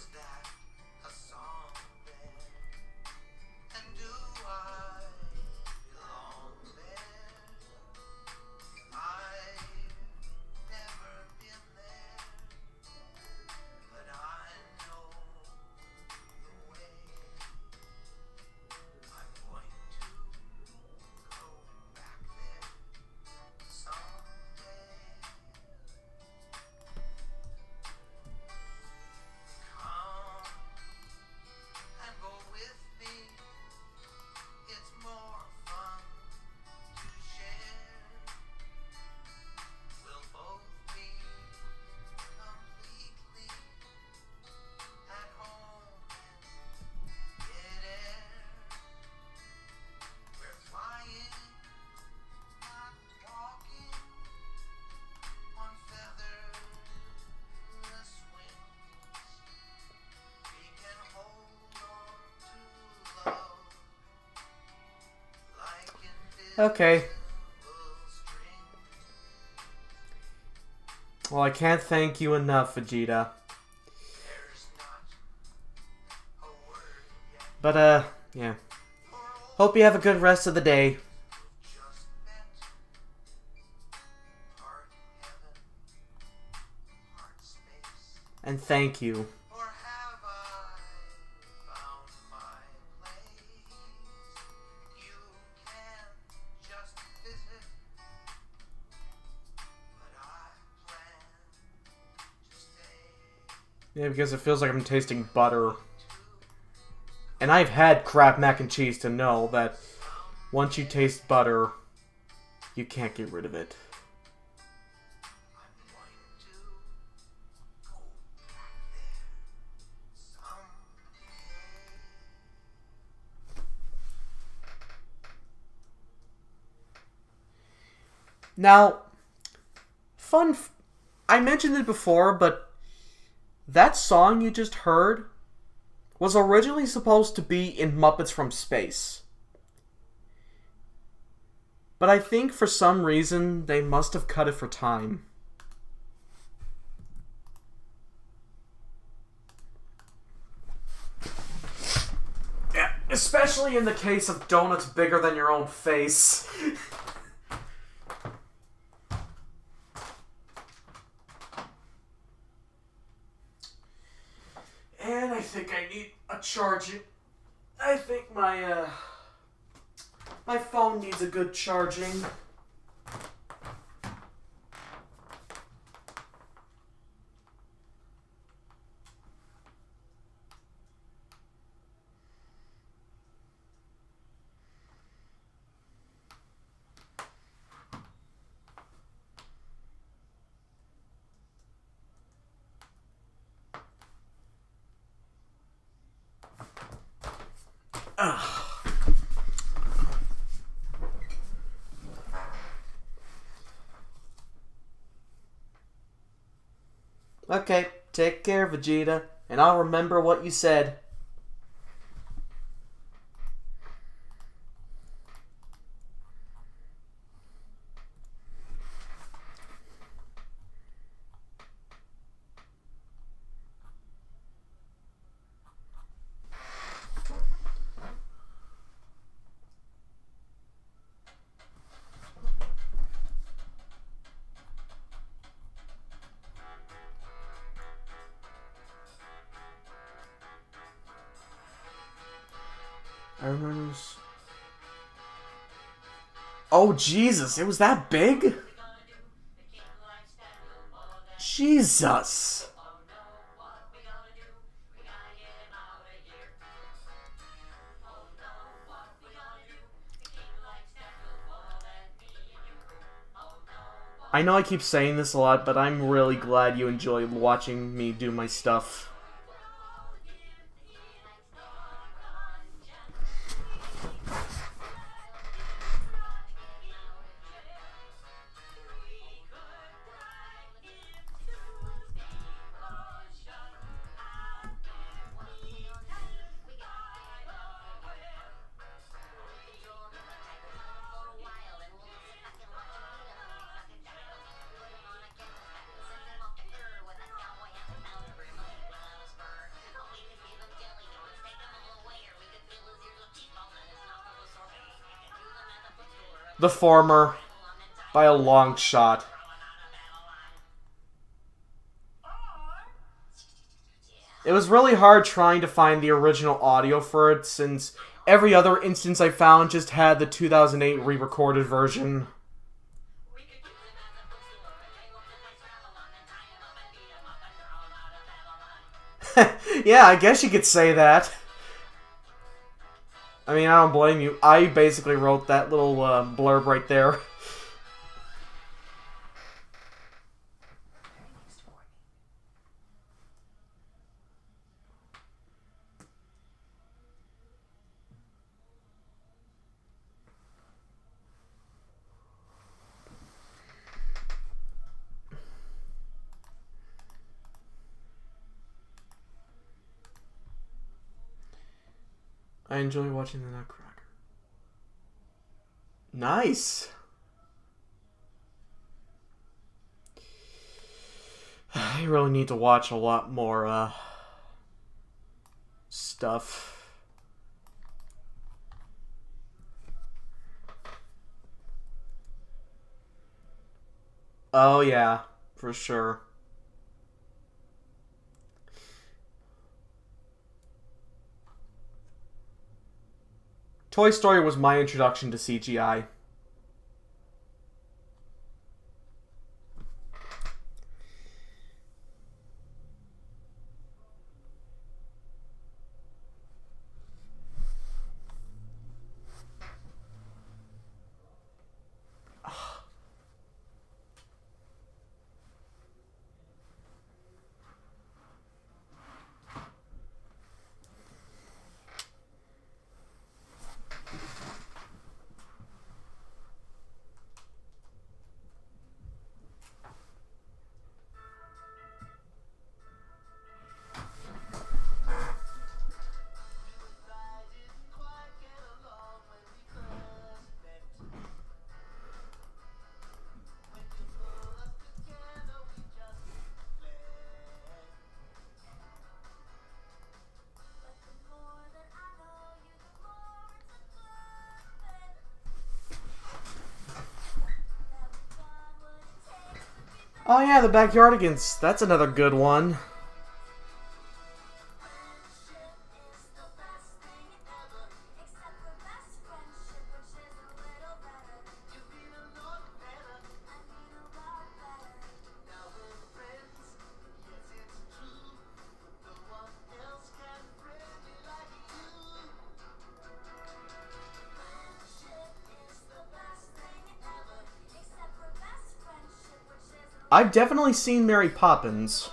Okay. Well, I can't thank you enough, Vegeta. But, yeah. Hope you have a good rest of the day. And thank you. Yeah, because it feels like I'm tasting butter. And I've had crap mac and cheese to know that once you taste butter, you can't get rid of it. Now, I mentioned it before, but That song you just heard was originally supposed to be in Muppets from Space. But I think for some reason they must have cut it for time. Yeah, especially in the case of donuts bigger than your own face. And I think I need a charger. I think my phone needs a good charging. Okay, take care, Vegeta, and I'll remember what you said. I remember. Oh, Jesus, it was that big? Jesus. I know I keep saying this a lot, but I'm really glad you enjoy watching me do my stuff. The former, by a long shot. It was really hard trying to find the original audio for it, since every other instance I found just had the 2008 re-recorded version. Yeah, I guess you could say that. I mean, I don't blame you. I basically wrote that little blurb right there. I enjoy watching the Nutcracker. Nice. I really need to watch a lot more stuff. Oh yeah, for sure. Toy Story was my introduction to CGI. Oh yeah, the Backyardigans. That's another good one. I've definitely seen Mary Poppins.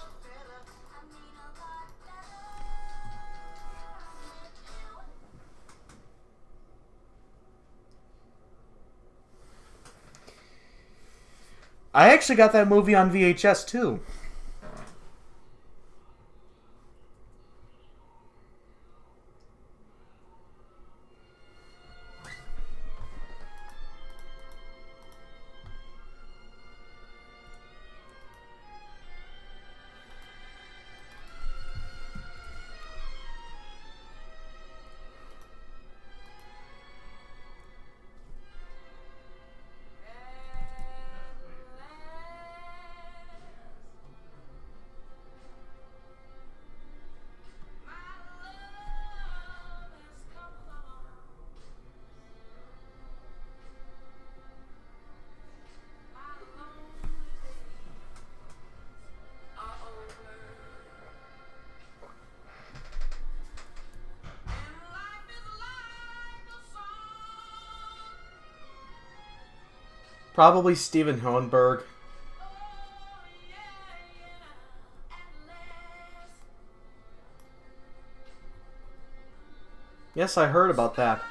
I actually got that movie on VHS too. Probably Steven Hohenberg. Yes, I heard about that.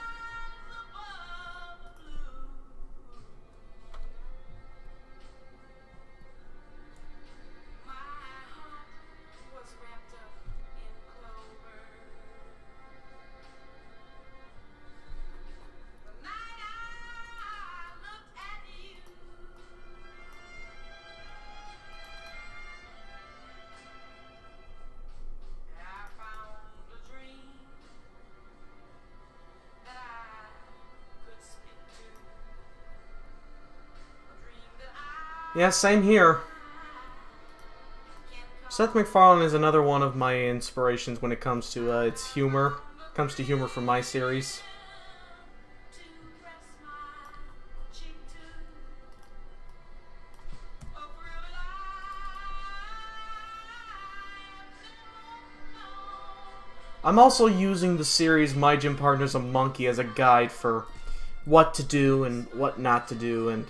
Yeah, same here. Seth MacFarlane is another one of my inspirations when it comes to its humor. Comes to humor for my series. I'm also using the series My Gym Partner's a Monkey as a guide for what to do and what not to do, and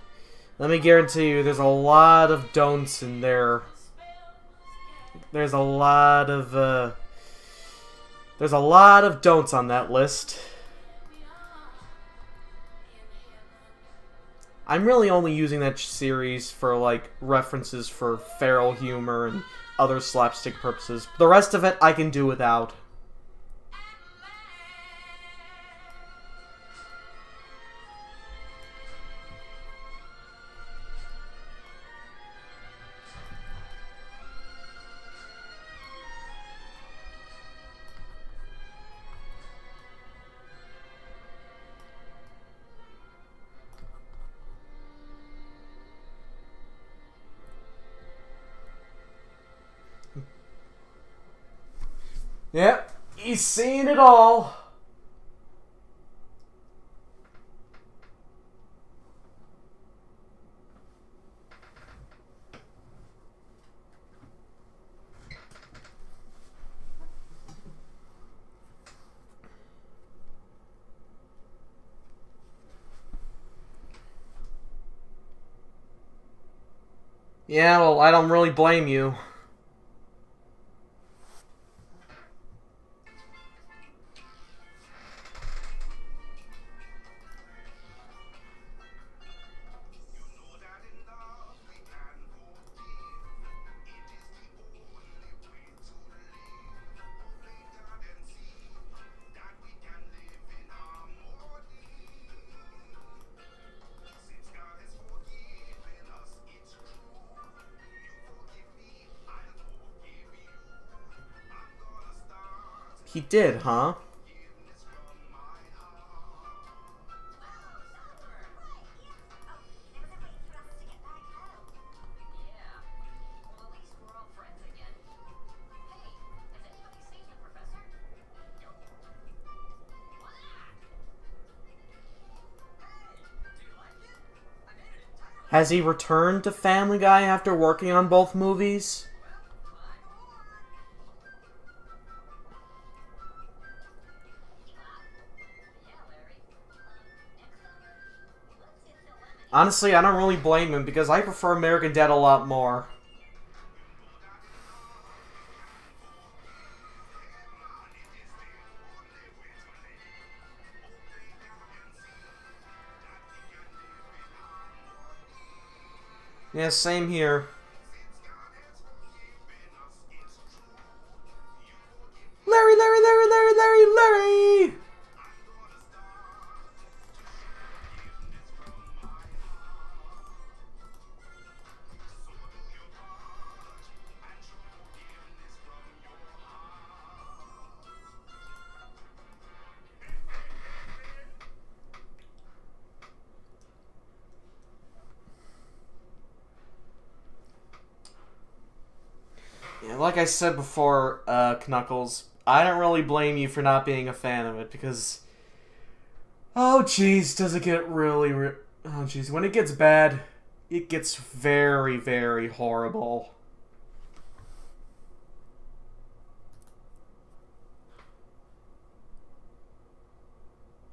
let me guarantee you there's a lot of don'ts in there. There's a lot of don'ts on that list. I'm really only using that series for like references for feral humor and other slapstick purposes. The rest of it I can do without. Yep, he's seen it all. Yeah, well, I don't really blame you. He did, huh? Has he returned to Family Guy after working on both movies? Honestly, I don't really blame him because I prefer American Dad a lot more. Yeah, same here. Larry, Larry, Larry, Larry, Larry, Larry! Yeah, like I said before, Knuckles, I don't really blame you for not being a fan of it because... Oh, jeez, does it get really... oh, jeez, when it gets bad, it gets very, very horrible.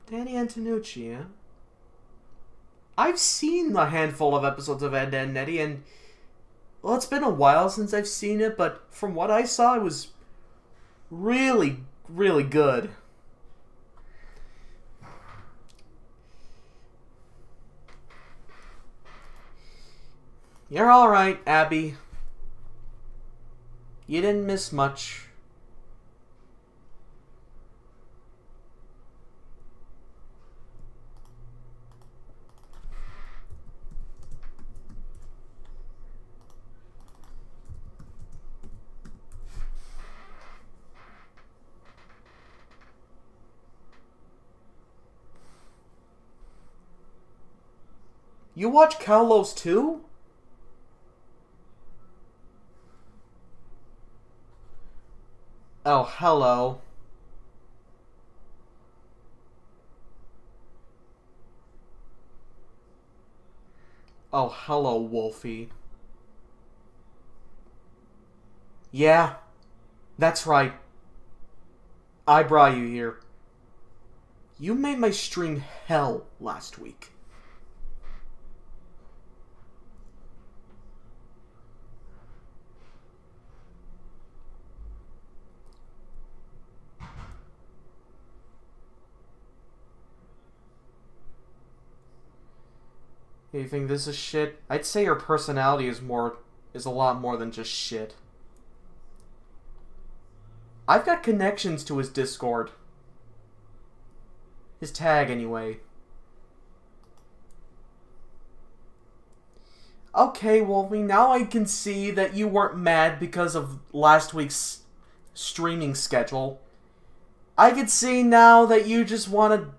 Danny Antonucci, yeah? I've seen a handful of episodes of Ed, Edd n Eddy, and... Well, it's been a while since I've seen it, but from what I saw, it was really, really good. You're alright, Abby. You didn't miss much. You watch Kalos too? Oh, hello. Oh, hello, Wolfie. Yeah, that's right. I brought you here. You made my stream hell last week. You think this is shit? I'd say your personality is a lot more than just shit. I've got connections to his Discord. His tag, anyway. Okay, Wolfie, now I can see that you weren't mad because of last week's streaming schedule. I can see now that you just want to...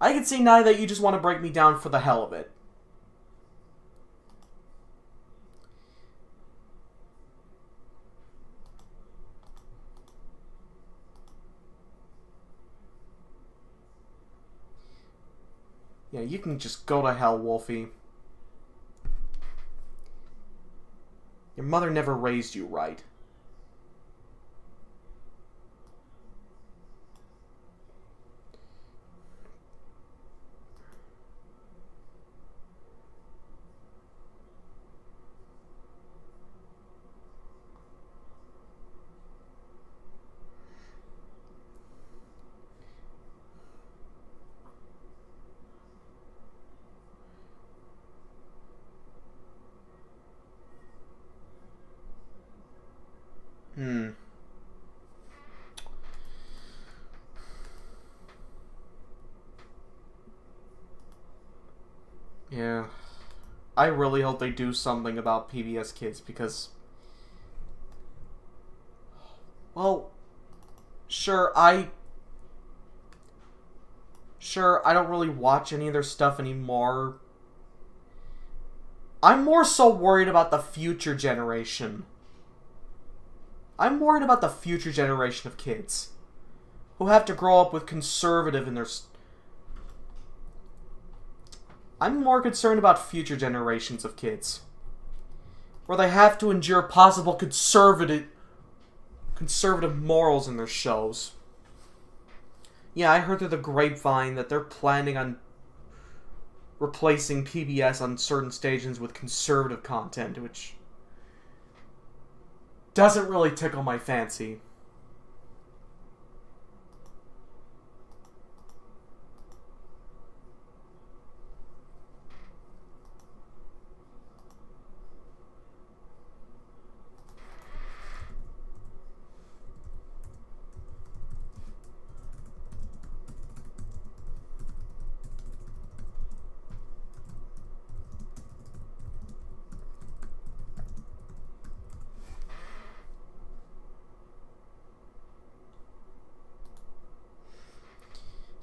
I can see now that you just want to break me down for the hell of it. Yeah, you can just go to hell, Wolfie. Your mother never raised you right. Yeah. I really hope they do something about PBS Kids because... Well, sure, I don't really watch any of their stuff anymore. I'm more so worried about the future generation. I'm worried about the future generation of kids who have to grow up with conservative in their... I'm more concerned about future generations of kids, where they have to endure possible conservative morals in their shows. Yeah, I heard through the grapevine that they're planning on replacing PBS on certain stations with conservative content, which doesn't really tickle my fancy.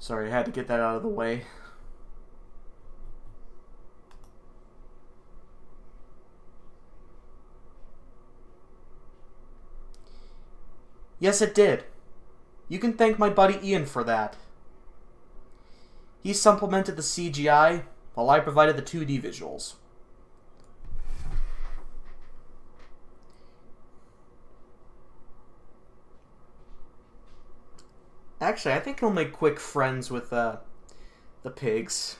Sorry, I had to get that out of the way. Yes, it did. You can thank my buddy Ian for that. He supplemented the CGI, while I provided the 2D visuals. Actually, I think he'll make quick friends with the pigs.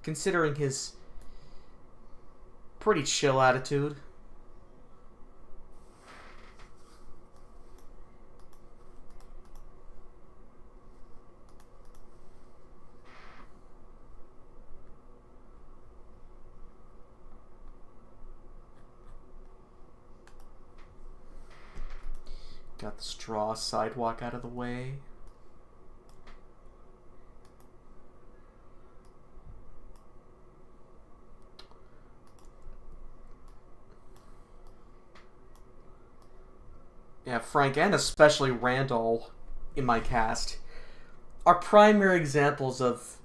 Considering his pretty chill attitude. Got the straw sidewalk out of the way. Yeah, Frank and especially Randall in my cast are primary examples of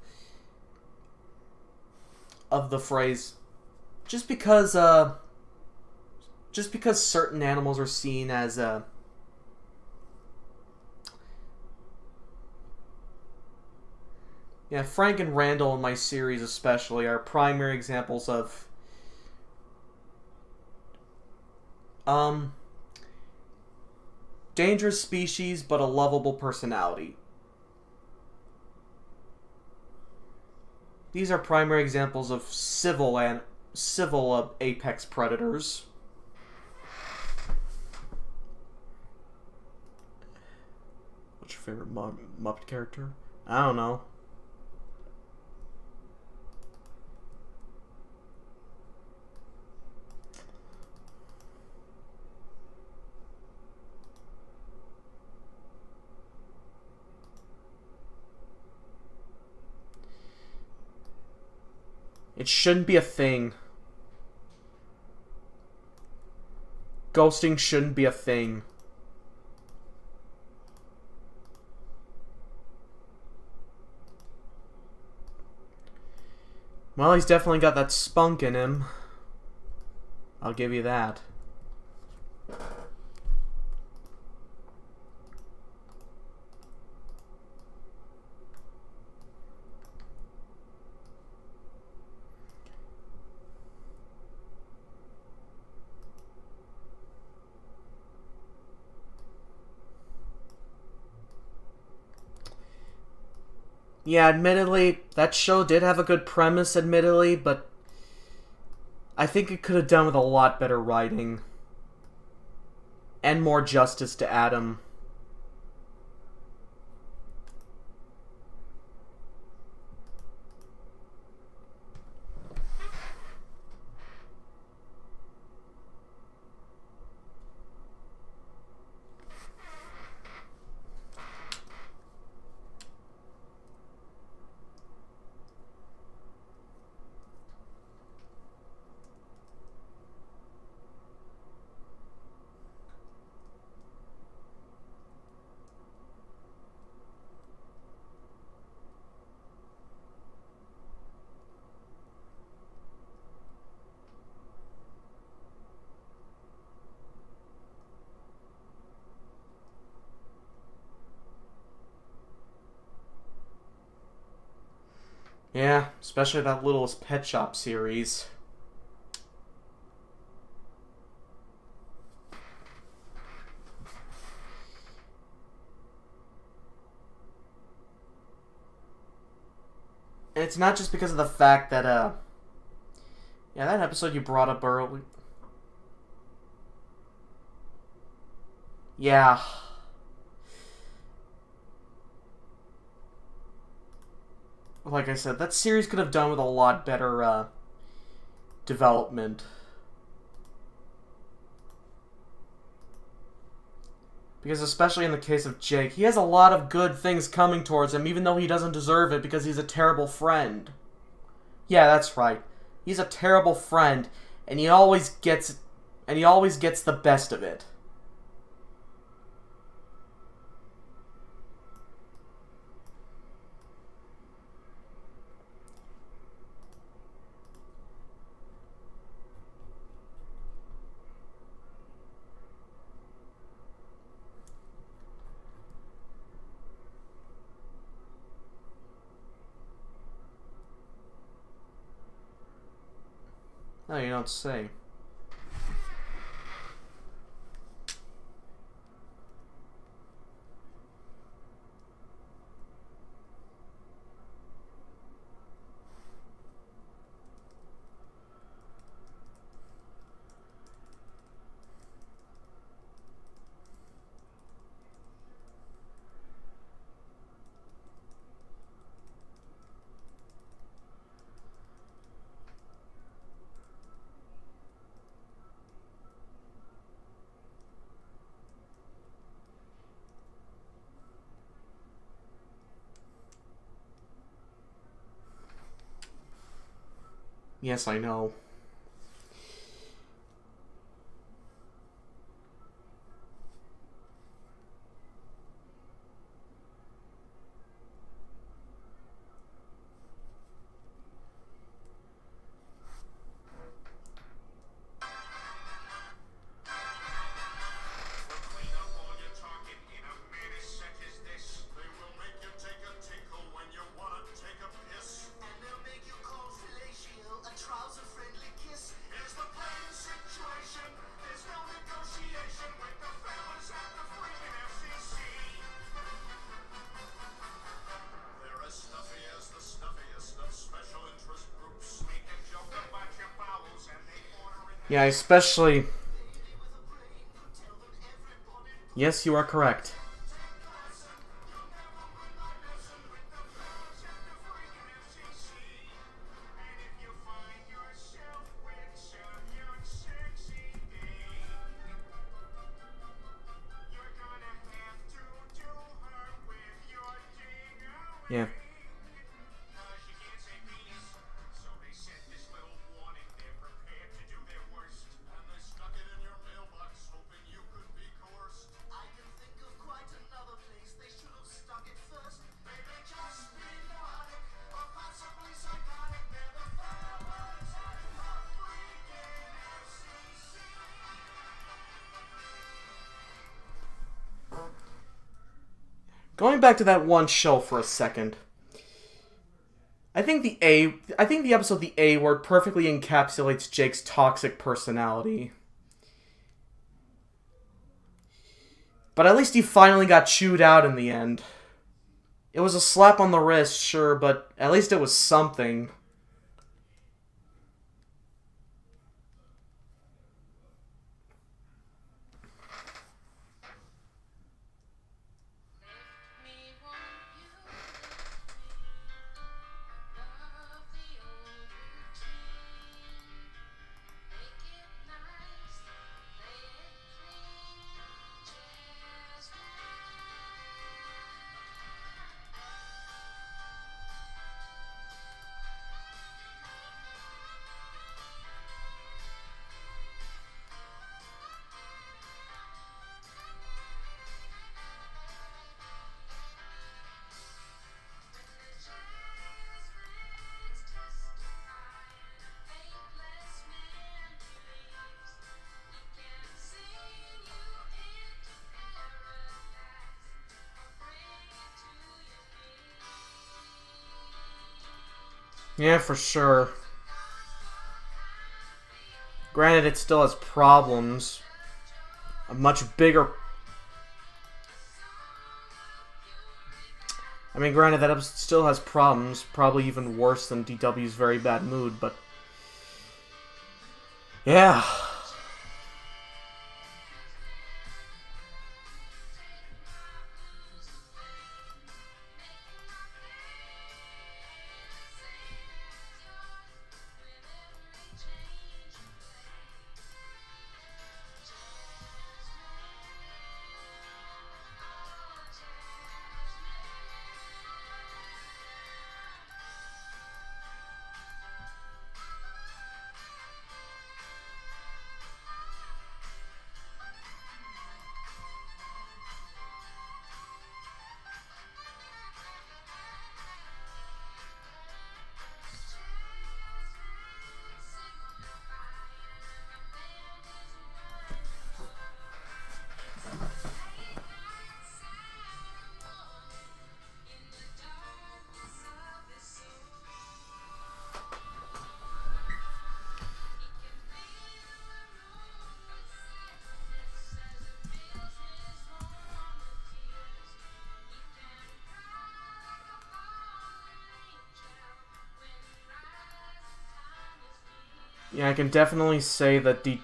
the phrase just because certain animals are seen as yeah, Frank and Randall in my series especially are primary examples of dangerous species but a lovable personality. These are primary examples of civil apex predators. What's your favorite Muppet character? I don't know. It shouldn't be a thing. Ghosting shouldn't be a thing. Well, he's definitely got that spunk in him. I'll give you that. Yeah, admittedly, that show did have a good premise, admittedly, but I think it could have done with a lot better writing. And more justice to Adam. Yeah, especially that Littlest Pet Shop series. And it's not just because of the fact that, yeah, that episode you brought up early. Yeah. Like I said, that series could have done with a lot better, development. Because especially in the case of Jake, he has a lot of good things coming towards him, even though he doesn't deserve it because he's a terrible friend. Yeah, that's right. He's a terrible friend, and he always gets the best of it. No, you don't say. Yes, I know. Yeah, especially... Yes, you are correct. Yeah. Going back to that one show for a second. I think the episode The A Word perfectly encapsulates Jake's toxic personality. But at least he finally got chewed out in the end. It was a slap on the wrist, sure, but at least it was something. Yeah, for sure. Granted, it still has problems. A much bigger... I mean, granted, that episode still has problems. Probably even worse than DW's Very Bad Mood, but... yeah. Yeah, I can definitely say that to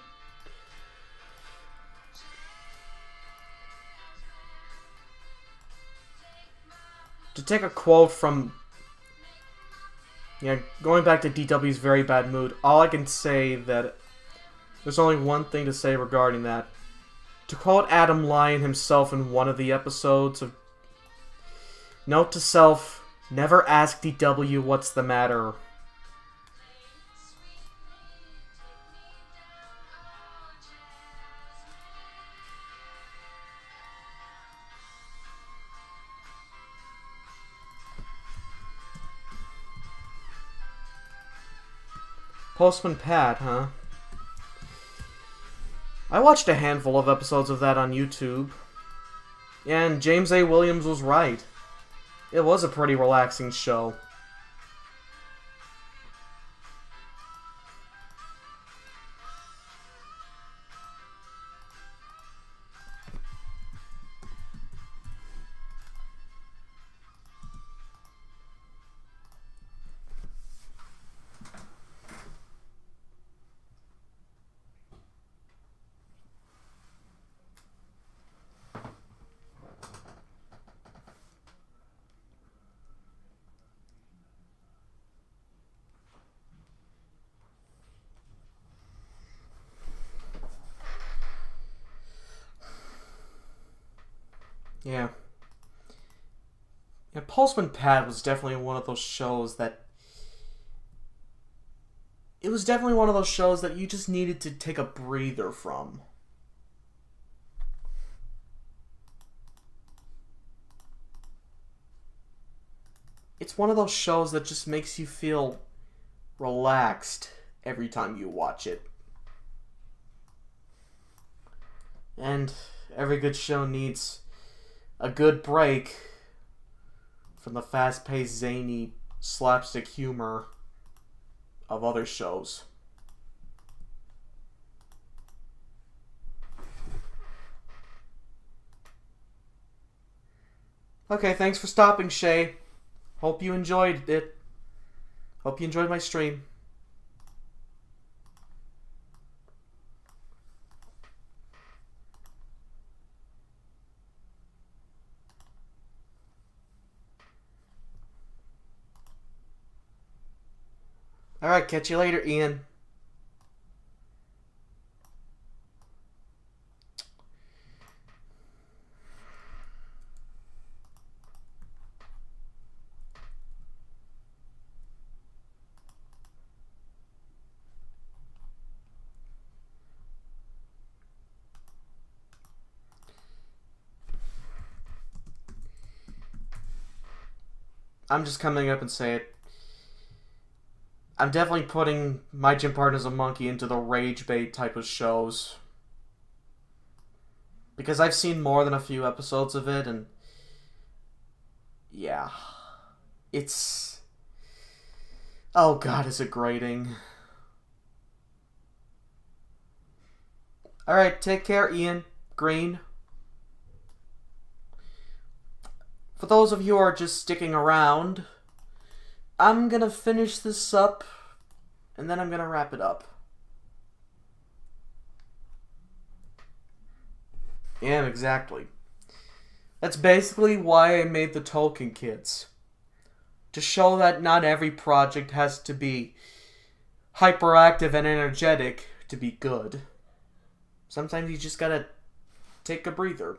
take a quote from... yeah, going back to DW's Very Bad Mood, all I can say that... there's only one thing to say regarding that. To quote Adam Lyon himself in one of the episodes of... note to self, never ask DW what's the matter. Postman Pat, huh? I watched a handful of episodes of that on YouTube. And James A. Williams was right. It was a pretty relaxing show. Yeah. Yeah, Postman Pat was definitely one of those shows that... it was definitely one of those shows that you just needed to take a breather from. It's one of those shows that just makes you feel relaxed every time you watch it. And every good show needs a good break from the fast-paced, zany, slapstick humor of other shows. Okay, thanks for stopping, Shay. Hope you enjoyed it. Hope you enjoyed my stream. Alright, catch you later, Ian. I'm just coming up and say it. I'm definitely putting My Gym Partner's a Monkey into the rage bait type of shows. Because I've seen more than a few episodes of it, and... yeah. It's... Oh god, is it grating. Alright, take care, Ian. Green. For those of you who are just sticking around, I'm gonna finish this up, and then I'm gonna wrap it up. Yeah, exactly. That's basically why I made the Tolkien Kids. To show that not every project has to be hyperactive and energetic to be good. Sometimes you just gotta take a breather.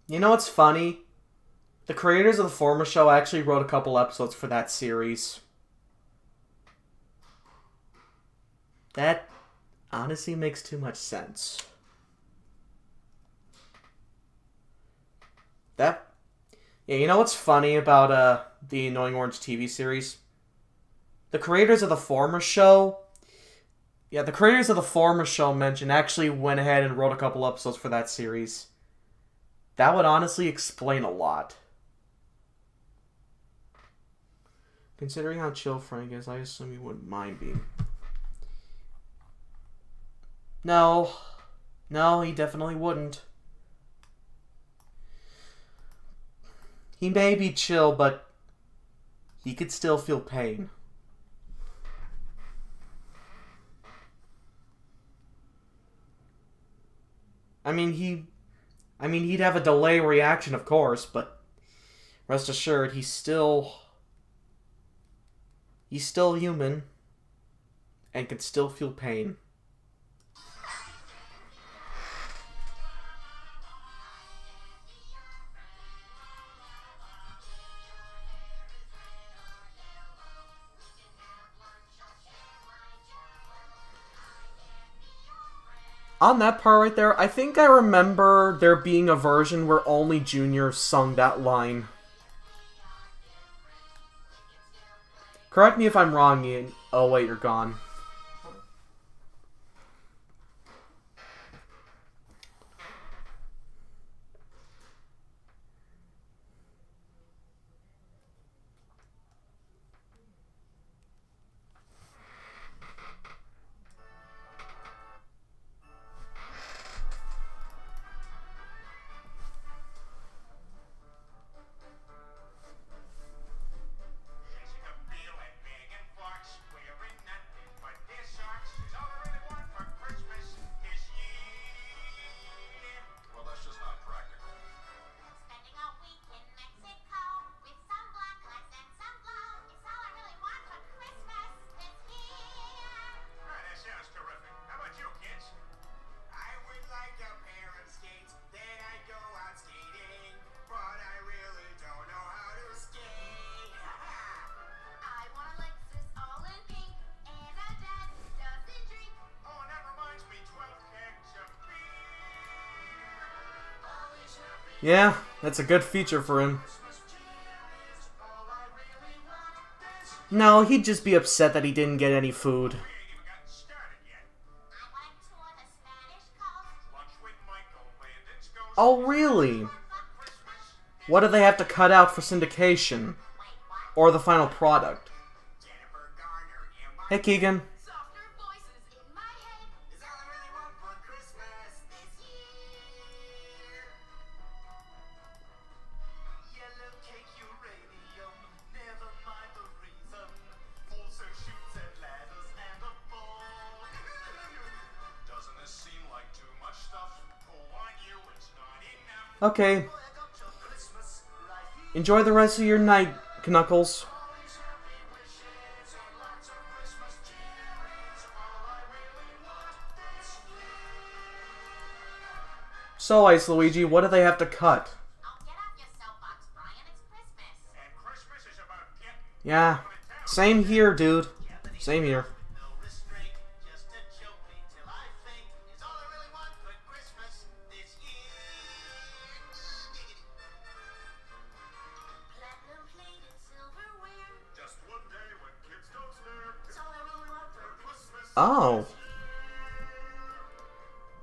You know what's funny? The creators of the former show actually wrote a couple episodes for that series. That honestly makes too much sense. Yeah, you know what's funny about the Annoying Orange TV series? The creators of the former show... Yeah, the creators of the former show mentioned actually went ahead and wrote a couple episodes for that series. That would honestly explain a lot. Considering how chill Frank is, I assume he wouldn't mind being... No, he definitely wouldn't. He may be chill, but he could still feel pain. I mean, he'd have a delay reaction, of course, but rest assured, he's still human and can still feel pain. On that part right there, I think I remember there being a version where only Junior sung that line. Correct me if I'm wrong, Ian. Oh wait, you're gone. Yeah, that's a good feature for him. No, he'd just be upset that he didn't get any food. Oh, really? What do they have to cut out for syndication? Or the final product? Hey, Keegan. Okay. Enjoy the rest of your night, Knuckles. So, Ice Luigi, what do they have to cut? Yeah, same here, dude. Same here. Oh.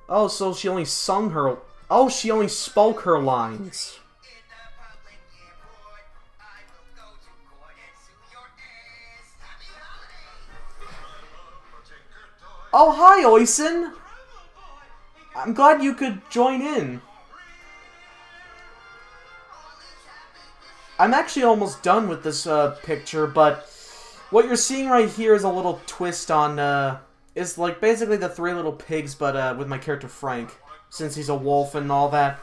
Oh, so she only sung her... Oh, she only spoke her lines. Oh, hi, Oisin! I'm glad you could join in. I'm actually almost done with this picture, but what you're seeing right here is a little twist on... It's like basically the Three Little Pigs, but with my character Frank, since he's a wolf and all that.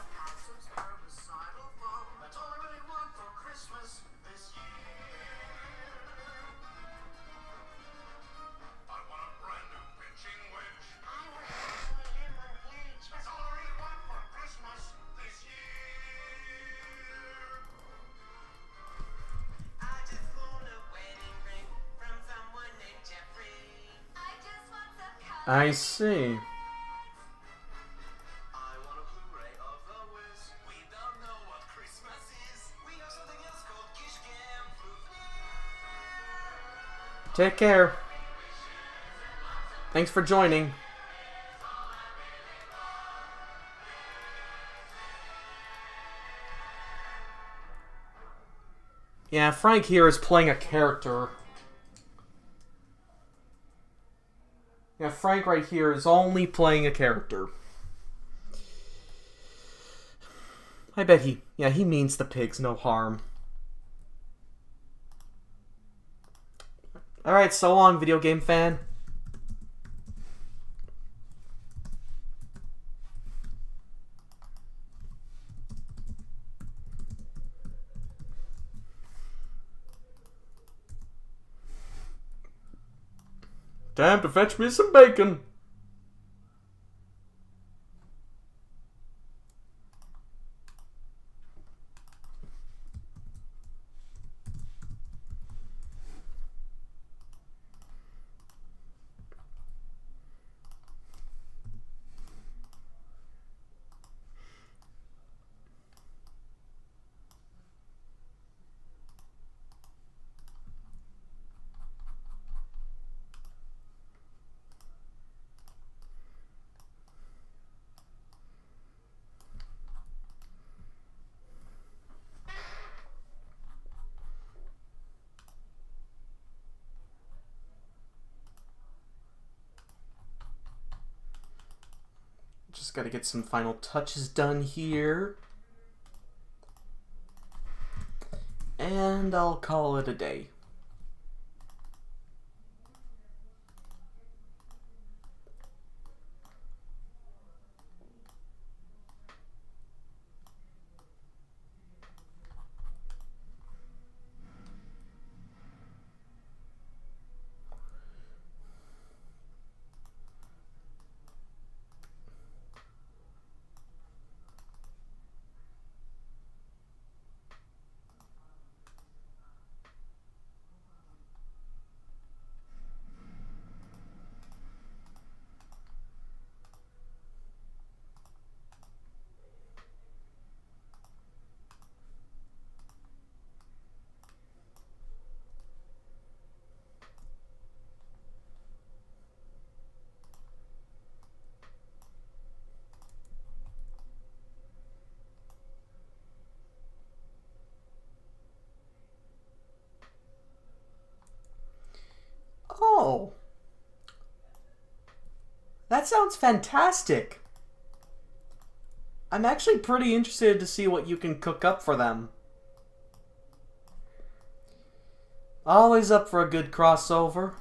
I see. Take care. Thanks for joining. Yeah, Frank here is playing a character. Yeah, Frank right here is only playing a character. I bet he means the pigs no harm. Alright, so long, video game fan. Time to fetch me some bacon. Just gotta get some final touches done here. And I'll call it a day. That sounds fantastic. I'm actually pretty interested to see what you can cook up for them. Always up for a good crossover.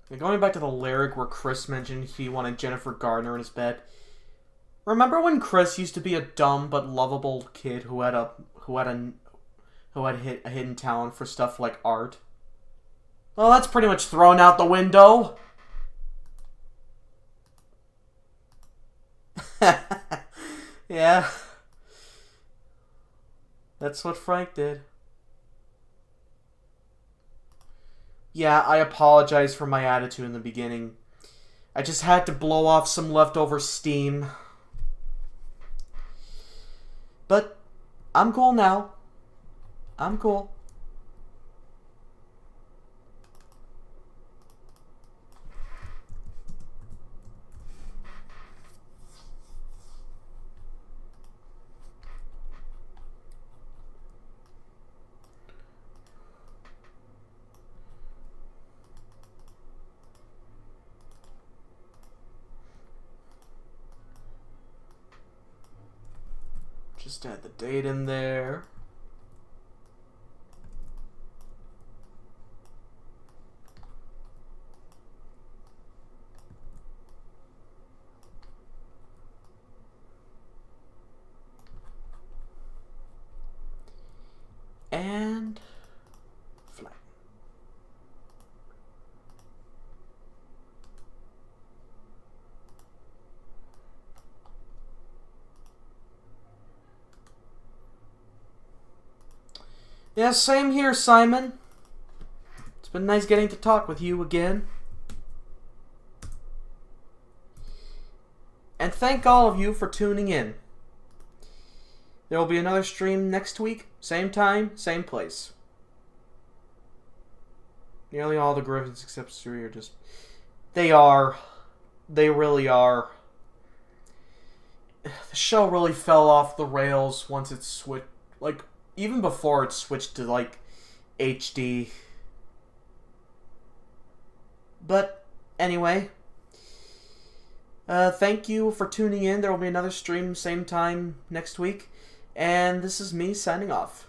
And going back to the lyric where Chris mentioned he wanted Jennifer Garner in his bed. Remember when Chris used to be a dumb but lovable kid who had a hidden talent for stuff like art? Well, that's pretty much thrown out the window. Yeah. That's what Frank did. Yeah, I apologize for my attitude in the beginning. I just had to blow off some leftover steam. But I'm cool now. I'm cool. Just add the date in there. And flat. Yeah, same here, Simon. It's been nice getting to talk with you again. And thank all of you for tuning in. There will be another stream next week, same time, same place. Nearly all the Griffins except Suri are just... They are. They really are. The show really fell off the rails once it switched... Like, even before it switched to, like, HD. But, anyway. Thank you for tuning in. There will be another stream same time next week. And this is me signing off.